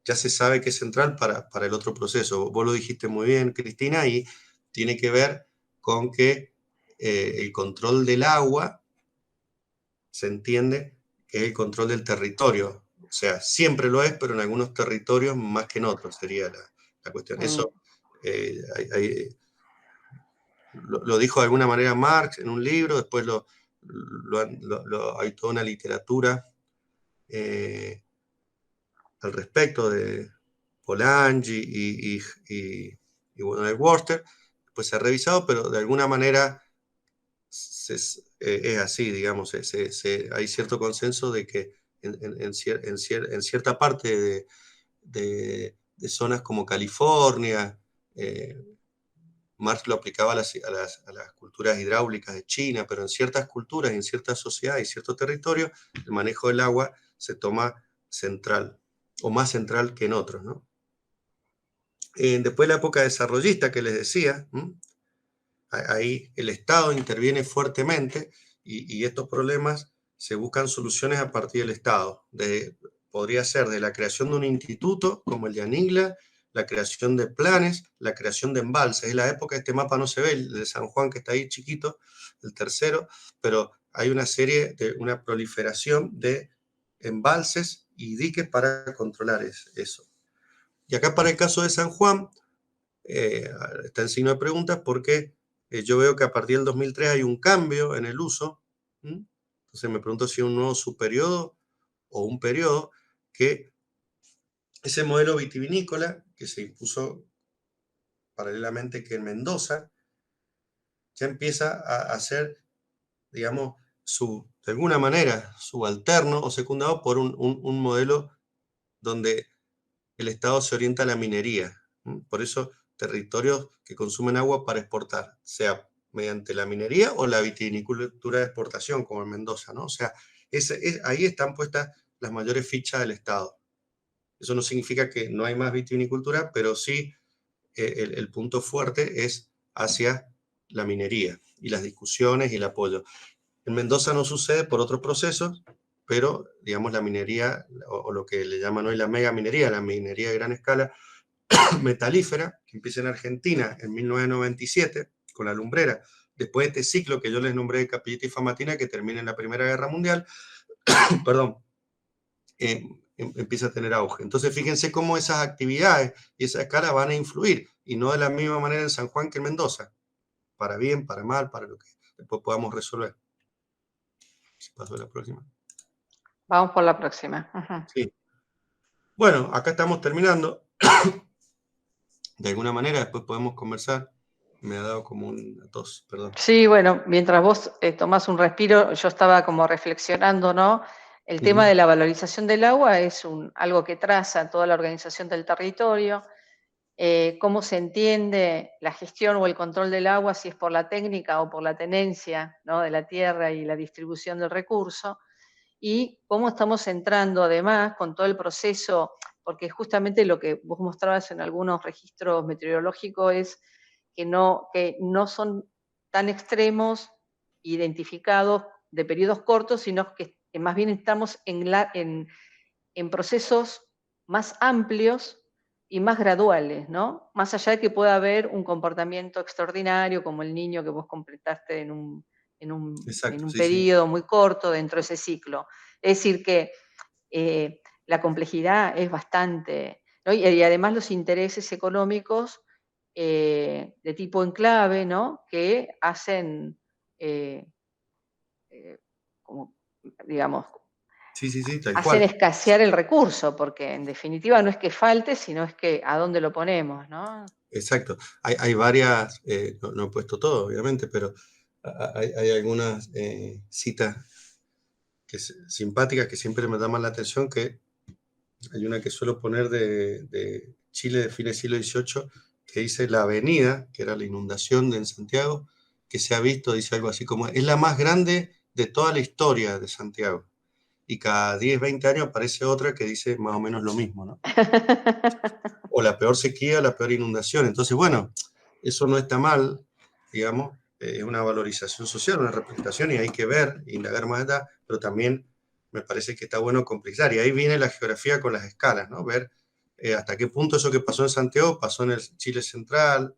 ya se sabe que es central para el otro proceso. Vos lo dijiste muy bien, Cristina, y tiene que ver con que el control del agua se entiende que es el control del territorio. O sea, siempre lo es, pero en algunos territorios más que en otros sería la cuestión. Mm, Eso lo dijo de alguna manera Marx en un libro, después hay toda una literatura eh, al respecto de Polanyi bueno, de Worcester, pues se ha revisado, pero de alguna manera es así, digamos, hay cierto consenso de que en cierta parte de zonas como California, Marx lo aplicaba a las culturas hidráulicas de China, pero en ciertas culturas, en ciertas sociedades y ciertos territorios, el manejo del agua se toma central, o más central que en otros, ¿no? Después de la época desarrollista que les decía, ahí el Estado interviene fuertemente y estos problemas se buscan soluciones a partir del Estado. Podría ser de la creación de un instituto como el de Anigla, la creación de planes, la creación de embalses. En la época este mapa no se ve, el de San Juan que está ahí chiquito, el tercero, pero hay una proliferación de embalses y diques para controlar eso. Y acá para el caso de San Juan, está en signo de preguntas porque yo veo que a partir del 2003 hay un cambio en el uso. Entonces me pregunto si es un nuevo subperiodo o un periodo que ese modelo vitivinícola que se impuso paralelamente que en Mendoza ya empieza a ser, digamos, de alguna manera subalterno o secundado por un modelo donde el Estado se orienta a la minería. Por eso, territorios que consumen agua para exportar, sea mediante la minería o la vitivinicultura de exportación, como en Mendoza, ¿no? O sea, ahí están puestas las mayores fichas del Estado. Eso no significa que no hay más vitivinicultura, pero sí el punto fuerte es hacia la minería y las discusiones y el apoyo. En Mendoza no sucede por otros procesos, pero digamos la minería, o lo que le llaman hoy la mega minería, la minería de gran escala metalífera, que empieza en Argentina en 1997 con la lumbrera, después de este ciclo que yo les nombré de Capillita y Famatina, que termina en la Primera Guerra Mundial, perdón, empieza a tener auge. Entonces fíjense cómo esas actividades y esa escala van a influir, y no de la misma manera en San Juan que en Mendoza, para bien, para mal, para lo que después podamos resolver. Si paso a la próxima. Vamos por la próxima. Ujú. Sí. Bueno, acá estamos terminando. De alguna manera después podemos conversar. Me ha dado como una tos, perdón. Sí, bueno, mientras vos tomás un respiro, yo estaba como reflexionando, ¿no? El tema de la valorización del agua es algo que traza toda la organización del territorio. Cómo se entiende la gestión o el control del agua, si es por la técnica o por la tenencia, ¿no?, de la tierra y la distribución del recurso, y cómo estamos entrando además con todo el proceso, porque justamente lo que vos mostrabas en algunos registros meteorológicos es que no son tan extremos, identificados de periodos cortos, sino que más bien estamos en procesos más amplios y más graduales, ¿no? Más allá de que pueda haber un comportamiento extraordinario, como el niño que vos completaste en Exacto, un sí, sí. periodo muy corto dentro de ese ciclo. Es decir, que la complejidad es bastante, ¿no? Y además los intereses económicos de tipo enclave, ¿no?, que hacen, eh, como, digamos, Sí, sí, sí, tal hacen cual. escasear el recurso, porque en definitiva no es que falte, sino es que a dónde lo ponemos, ¿no? Exacto. Hay varias, no he puesto todo, obviamente, pero hay algunas citas simpáticas que siempre me llaman la atención, que hay una que suelo poner de Chile de fines del siglo XVIII, que dice la avenida, que era la inundación en Santiago, que se ha visto, dice algo así como, es la más grande de toda la historia de Santiago. Y cada 10, 20 años aparece otra que dice más o menos lo mismo, ¿no? O la peor sequía, la peor inundación. Entonces, bueno, eso no está mal, digamos, una valorización social, una representación, y hay que ver, indagar más allá, pero también me parece que está bueno complejizar. Y ahí viene la geografía con las escalas, ¿no? Ver hasta qué punto eso que pasó en Santiago pasó en el Chile central,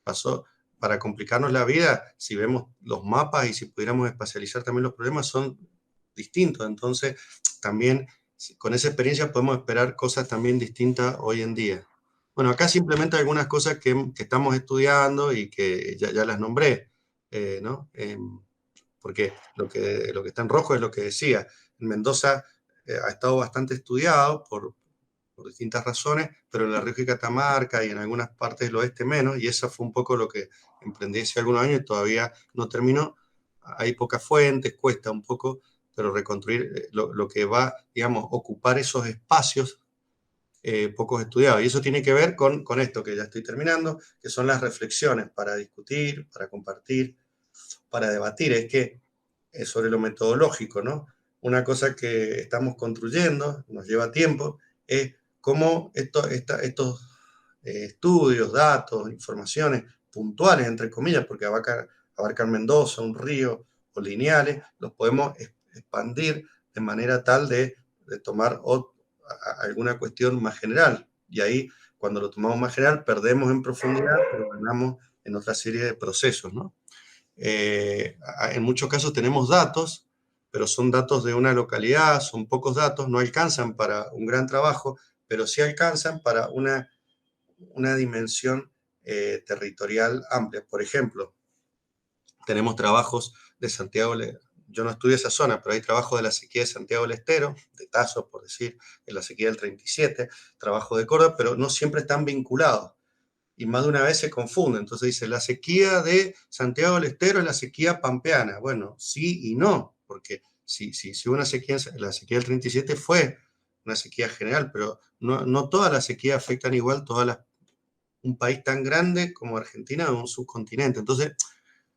pasó, para complicarnos la vida, si vemos los mapas y si pudiéramos espacializar también los problemas, son distintos. Entonces, también con esa experiencia podemos esperar cosas también distintas hoy en día. Bueno, acá simplemente algunas cosas que estamos estudiando y que ya las nombré, ¿no? Porque lo que está en rojo es lo que decía. En Mendoza ha estado bastante estudiado por distintas razones, pero en la Rioja y Catamarca y en algunas partes del oeste menos, y eso fue un poco lo que emprendí hace algunos años y todavía no terminó. Hay pocas fuentes, cuesta un poco, pero reconstruir lo que va, digamos, ocupar esos espacios pocos estudiados. Y eso tiene que ver con esto que ya estoy terminando, que son las reflexiones para discutir, para compartir, para debatir. Es que es sobre lo metodológico, ¿no? Una cosa que estamos construyendo, nos lleva tiempo, es cómo estos estudios, datos, informaciones puntuales, entre comillas, porque abarcan Mendoza, un río o lineales, los podemos expandir de manera tal de tomar alguna cuestión más general. Y ahí, cuando lo tomamos más general, perdemos en profundidad, pero ganamos en otra serie de procesos, ¿no? En muchos casos tenemos datos, pero son datos de una localidad, son pocos datos, no alcanzan para un gran trabajo, pero sí alcanzan para una dimensión territorial amplia. Por ejemplo, tenemos trabajos de Santiago, yo no estudio esa zona, pero hay trabajos de la sequía de Santiago del Estero, de Tazo, por decir, de la sequía del 37, trabajo de Córdoba, pero no siempre están vinculados. Y más de una vez se confunde. Entonces dice, la sequía de Santiago del Estero es la sequía pampeana. Bueno, sí y no, porque si hubo una sequía, la sequía del 37 fue una sequía general, pero no todas las sequías afectan igual un país tan grande como Argentina o un subcontinente. Entonces,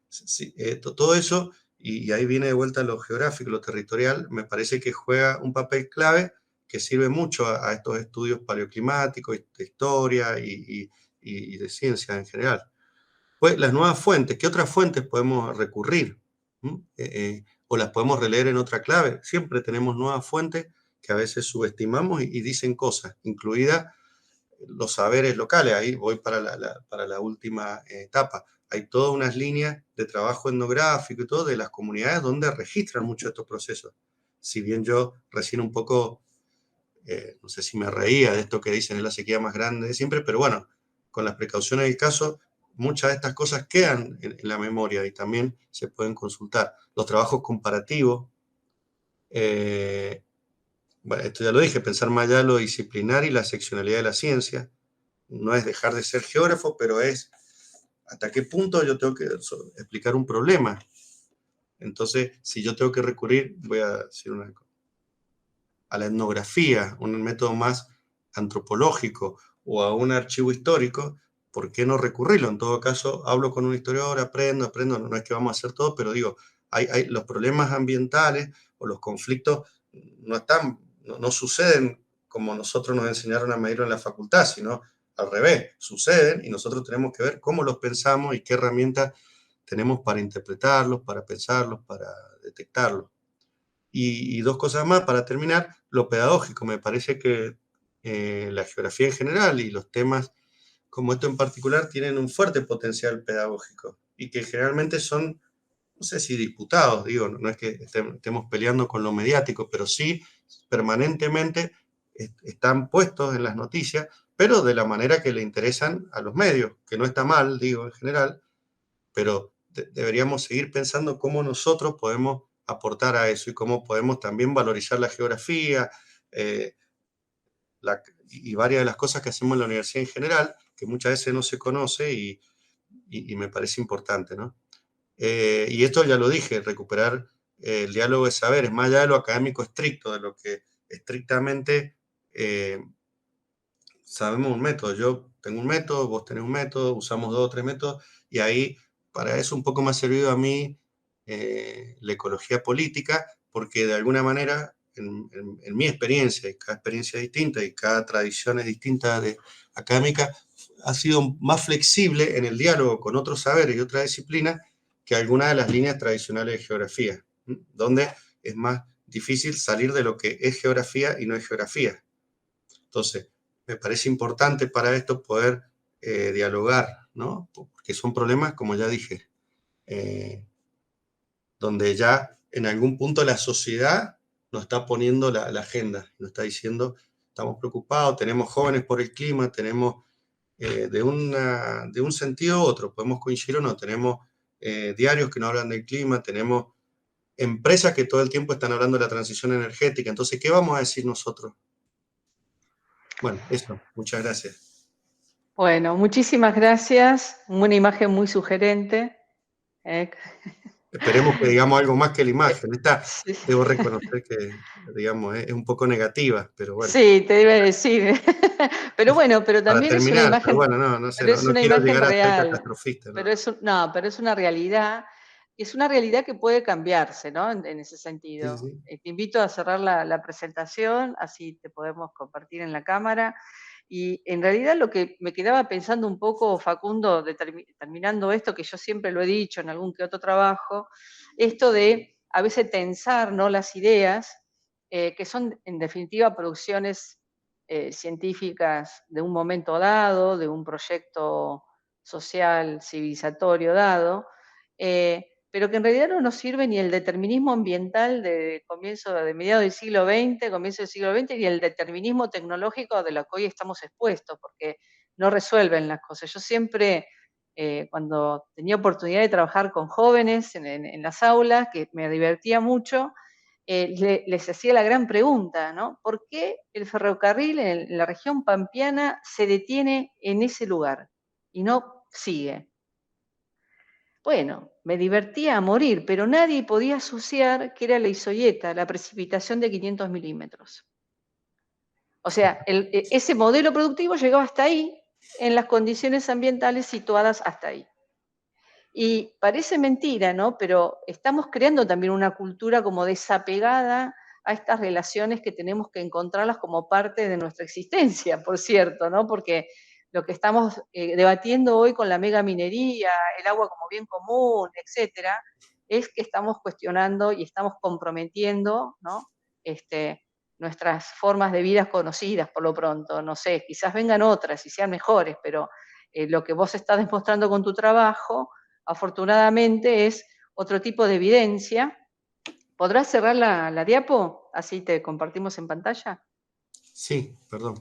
sí, todo eso, y ahí viene de vuelta lo geográfico, lo territorial, me parece que juega un papel clave que sirve mucho a estos estudios paleoclimáticos, de historia y de ciencia en general. Pues las nuevas fuentes, ¿qué otras fuentes podemos recurrir? O las podemos releer en otra clave. Siempre tenemos nuevas fuentes que a veces subestimamos y dicen cosas, incluida los saberes locales. Ahí voy para la última etapa. Hay todas unas líneas de trabajo etnográfico y todo de las comunidades donde registran mucho estos procesos. Si bien yo recién un poco, no sé si me reía de esto que dicen es la sequía más grande de siempre, pero bueno, con las precauciones del caso, muchas de estas cosas quedan en la memoria y también se pueden consultar. Los trabajos comparativos, bueno, esto ya lo dije, pensar más allá de lo disciplinar y la seccionalidad de la ciencia. No es dejar de ser geógrafo, pero es hasta qué punto yo tengo que explicar un problema. Entonces, si yo tengo que recurrir, voy a decir a la etnografía, un método más antropológico o a un archivo histórico, ¿por qué no recurrirlo? En todo caso, hablo con un historiador, aprendo, no es que vamos a hacer todo, pero digo, los problemas ambientales o los conflictos no suceden como nosotros nos enseñaron a medirlo en la facultad, sino al revés, suceden y nosotros tenemos que ver cómo los pensamos y qué herramientas tenemos para interpretarlos, para pensarlos, para detectarlos. Y dos cosas más para terminar, lo pedagógico. Me parece que la geografía en general y los temas como esto en particular tienen un fuerte potencial pedagógico y que generalmente son, no sé si disputados, digo, no es que estemos peleando con lo mediático, pero sí permanentemente están puestos en las noticias, pero de la manera que le interesan a los medios, que no está mal, digo, en general, pero deberíamos seguir pensando cómo nosotros podemos aportar a eso y cómo podemos también valorizar la geografía eh, y varias de las cosas que hacemos en la universidad en general, que muchas veces no se conoce y me parece importante, ¿no? Y esto ya lo dije, recuperar el diálogo de saberes, más allá de lo académico estricto, de lo que estrictamente sabemos un método. Yo tengo un método, vos tenés un método, usamos 2 o 3 métodos, y ahí para eso un poco me ha servido a mí la ecología política, porque de alguna manera, en mi experiencia, y cada experiencia es distinta y cada tradición es distinta académica, ha sido más flexible en el diálogo con otros saberes y otras disciplinas que algunas de las líneas tradicionales de geografía, donde es más difícil salir de lo que es geografía y no es geografía. Entonces, me parece importante para esto poder dialogar, ¿no? Porque son problemas, como ya dije, donde ya en algún punto la sociedad nos está poniendo la agenda, nos está diciendo, estamos preocupados, tenemos jóvenes por el clima, tenemos de un sentido u otro, podemos coincidir o no, tenemos diarios que no hablan del clima, tenemos empresas que todo el tiempo están hablando de la transición energética, entonces, ¿qué vamos a decir nosotros? Bueno, eso, muchas gracias. Bueno, muchísimas gracias. Una imagen muy sugerente. Esperemos que digamos algo más que la imagen. Esta, Sí. debo reconocer que, digamos, es un poco negativa, pero bueno. Sí, te iba a decir. Pero bueno, pero Para también es una terminar, pero imagen, bueno, no sé, pero es no una quiero imagen llegar a ser real. catastrofista, ¿no? Pero es una realidad, y es una realidad que puede cambiarse, ¿no? En ese sentido. Sí. Te invito a cerrar la presentación, así te podemos compartir en la cámara. Y en realidad lo que me quedaba pensando un poco, Facundo, terminando esto, que yo siempre lo he dicho en algún que otro trabajo, esto de a veces tensar, ¿no?, las ideas, que son en definitiva producciones científicas de un momento dado, de un proyecto social, civilizatorio dado, pero que en realidad no nos sirve ni el determinismo ambiental de mediados del siglo XX, comienzo del siglo XX, ni el determinismo tecnológico de lo que hoy estamos expuestos, porque no resuelven las cosas. Yo siempre, cuando tenía oportunidad de trabajar con jóvenes en las aulas, que me divertía mucho, les hacía la gran pregunta, ¿no? ¿Por qué el ferrocarril en la región pampeana se detiene en ese lugar y no sigue? Bueno, me divertía a morir, pero nadie podía asociar que era la isoyeta, la precipitación de 500 milímetros. O sea, ese modelo productivo llegaba hasta ahí, en las condiciones ambientales situadas hasta ahí. Y parece mentira, ¿no? Pero estamos creando también una cultura como desapegada a estas relaciones que tenemos que encontrarlas como parte de nuestra existencia, por cierto, ¿no? Porque lo que estamos debatiendo hoy con la megaminería, el agua como bien común, etcétera, es que estamos cuestionando y estamos comprometiendo, ¿no?, nuestras formas de vida conocidas por lo pronto. No sé, quizás vengan otras y sean mejores, pero lo que vos estás demostrando con tu trabajo, afortunadamente, es otro tipo de evidencia. ¿Podrás cerrar la diapo? Así te compartimos en pantalla. Sí, perdón.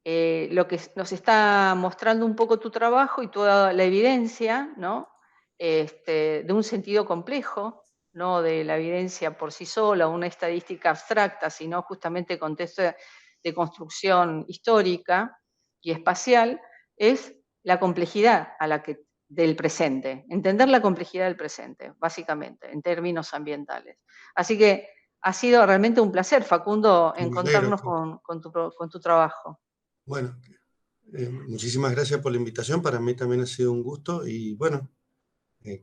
Lo que nos está mostrando un poco tu trabajo y toda la evidencia, ¿no?, de un sentido complejo, no de la evidencia por sí sola, una estadística abstracta, sino justamente contexto de construcción histórica y espacial, es la complejidad del presente, entender la complejidad del presente, básicamente, en términos ambientales. Así que ha sido realmente un placer, Facundo, Me alegro. encontrarnos con tu trabajo. Bueno, muchísimas gracias por la invitación. Para mí también ha sido un gusto y bueno,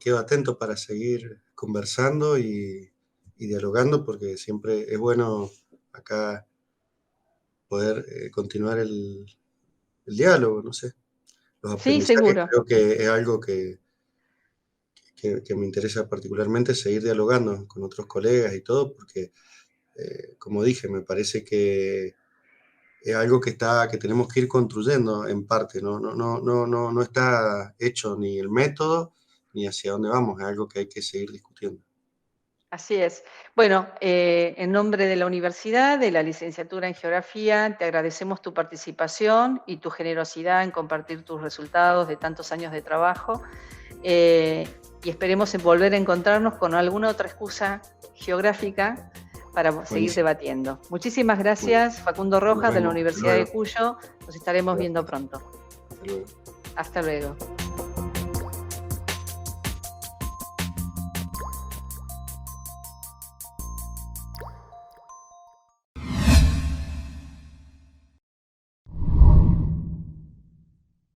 quedo atento para seguir conversando y dialogando porque siempre es bueno acá poder continuar el diálogo, no sé. Los Sí, aprendizajes seguro. creo que es algo que me interesa particularmente, seguir dialogando con otros colegas y todo, porque, como dije, me parece que es algo que tenemos que ir construyendo en parte, no está hecho ni el método ni hacia dónde vamos, es algo que hay que seguir discutiendo. Así es. Bueno, en nombre de la universidad, de la licenciatura en Geografía, te agradecemos tu participación y tu generosidad en compartir tus resultados de tantos años de trabajo, y esperemos en volver a encontrarnos con alguna otra excusa geográfica para seguir debatiendo. Muchísimas gracias, Facundo Rojas, de la Universidad de Cuyo. Nos estaremos viendo pronto. Hasta luego. Hasta luego.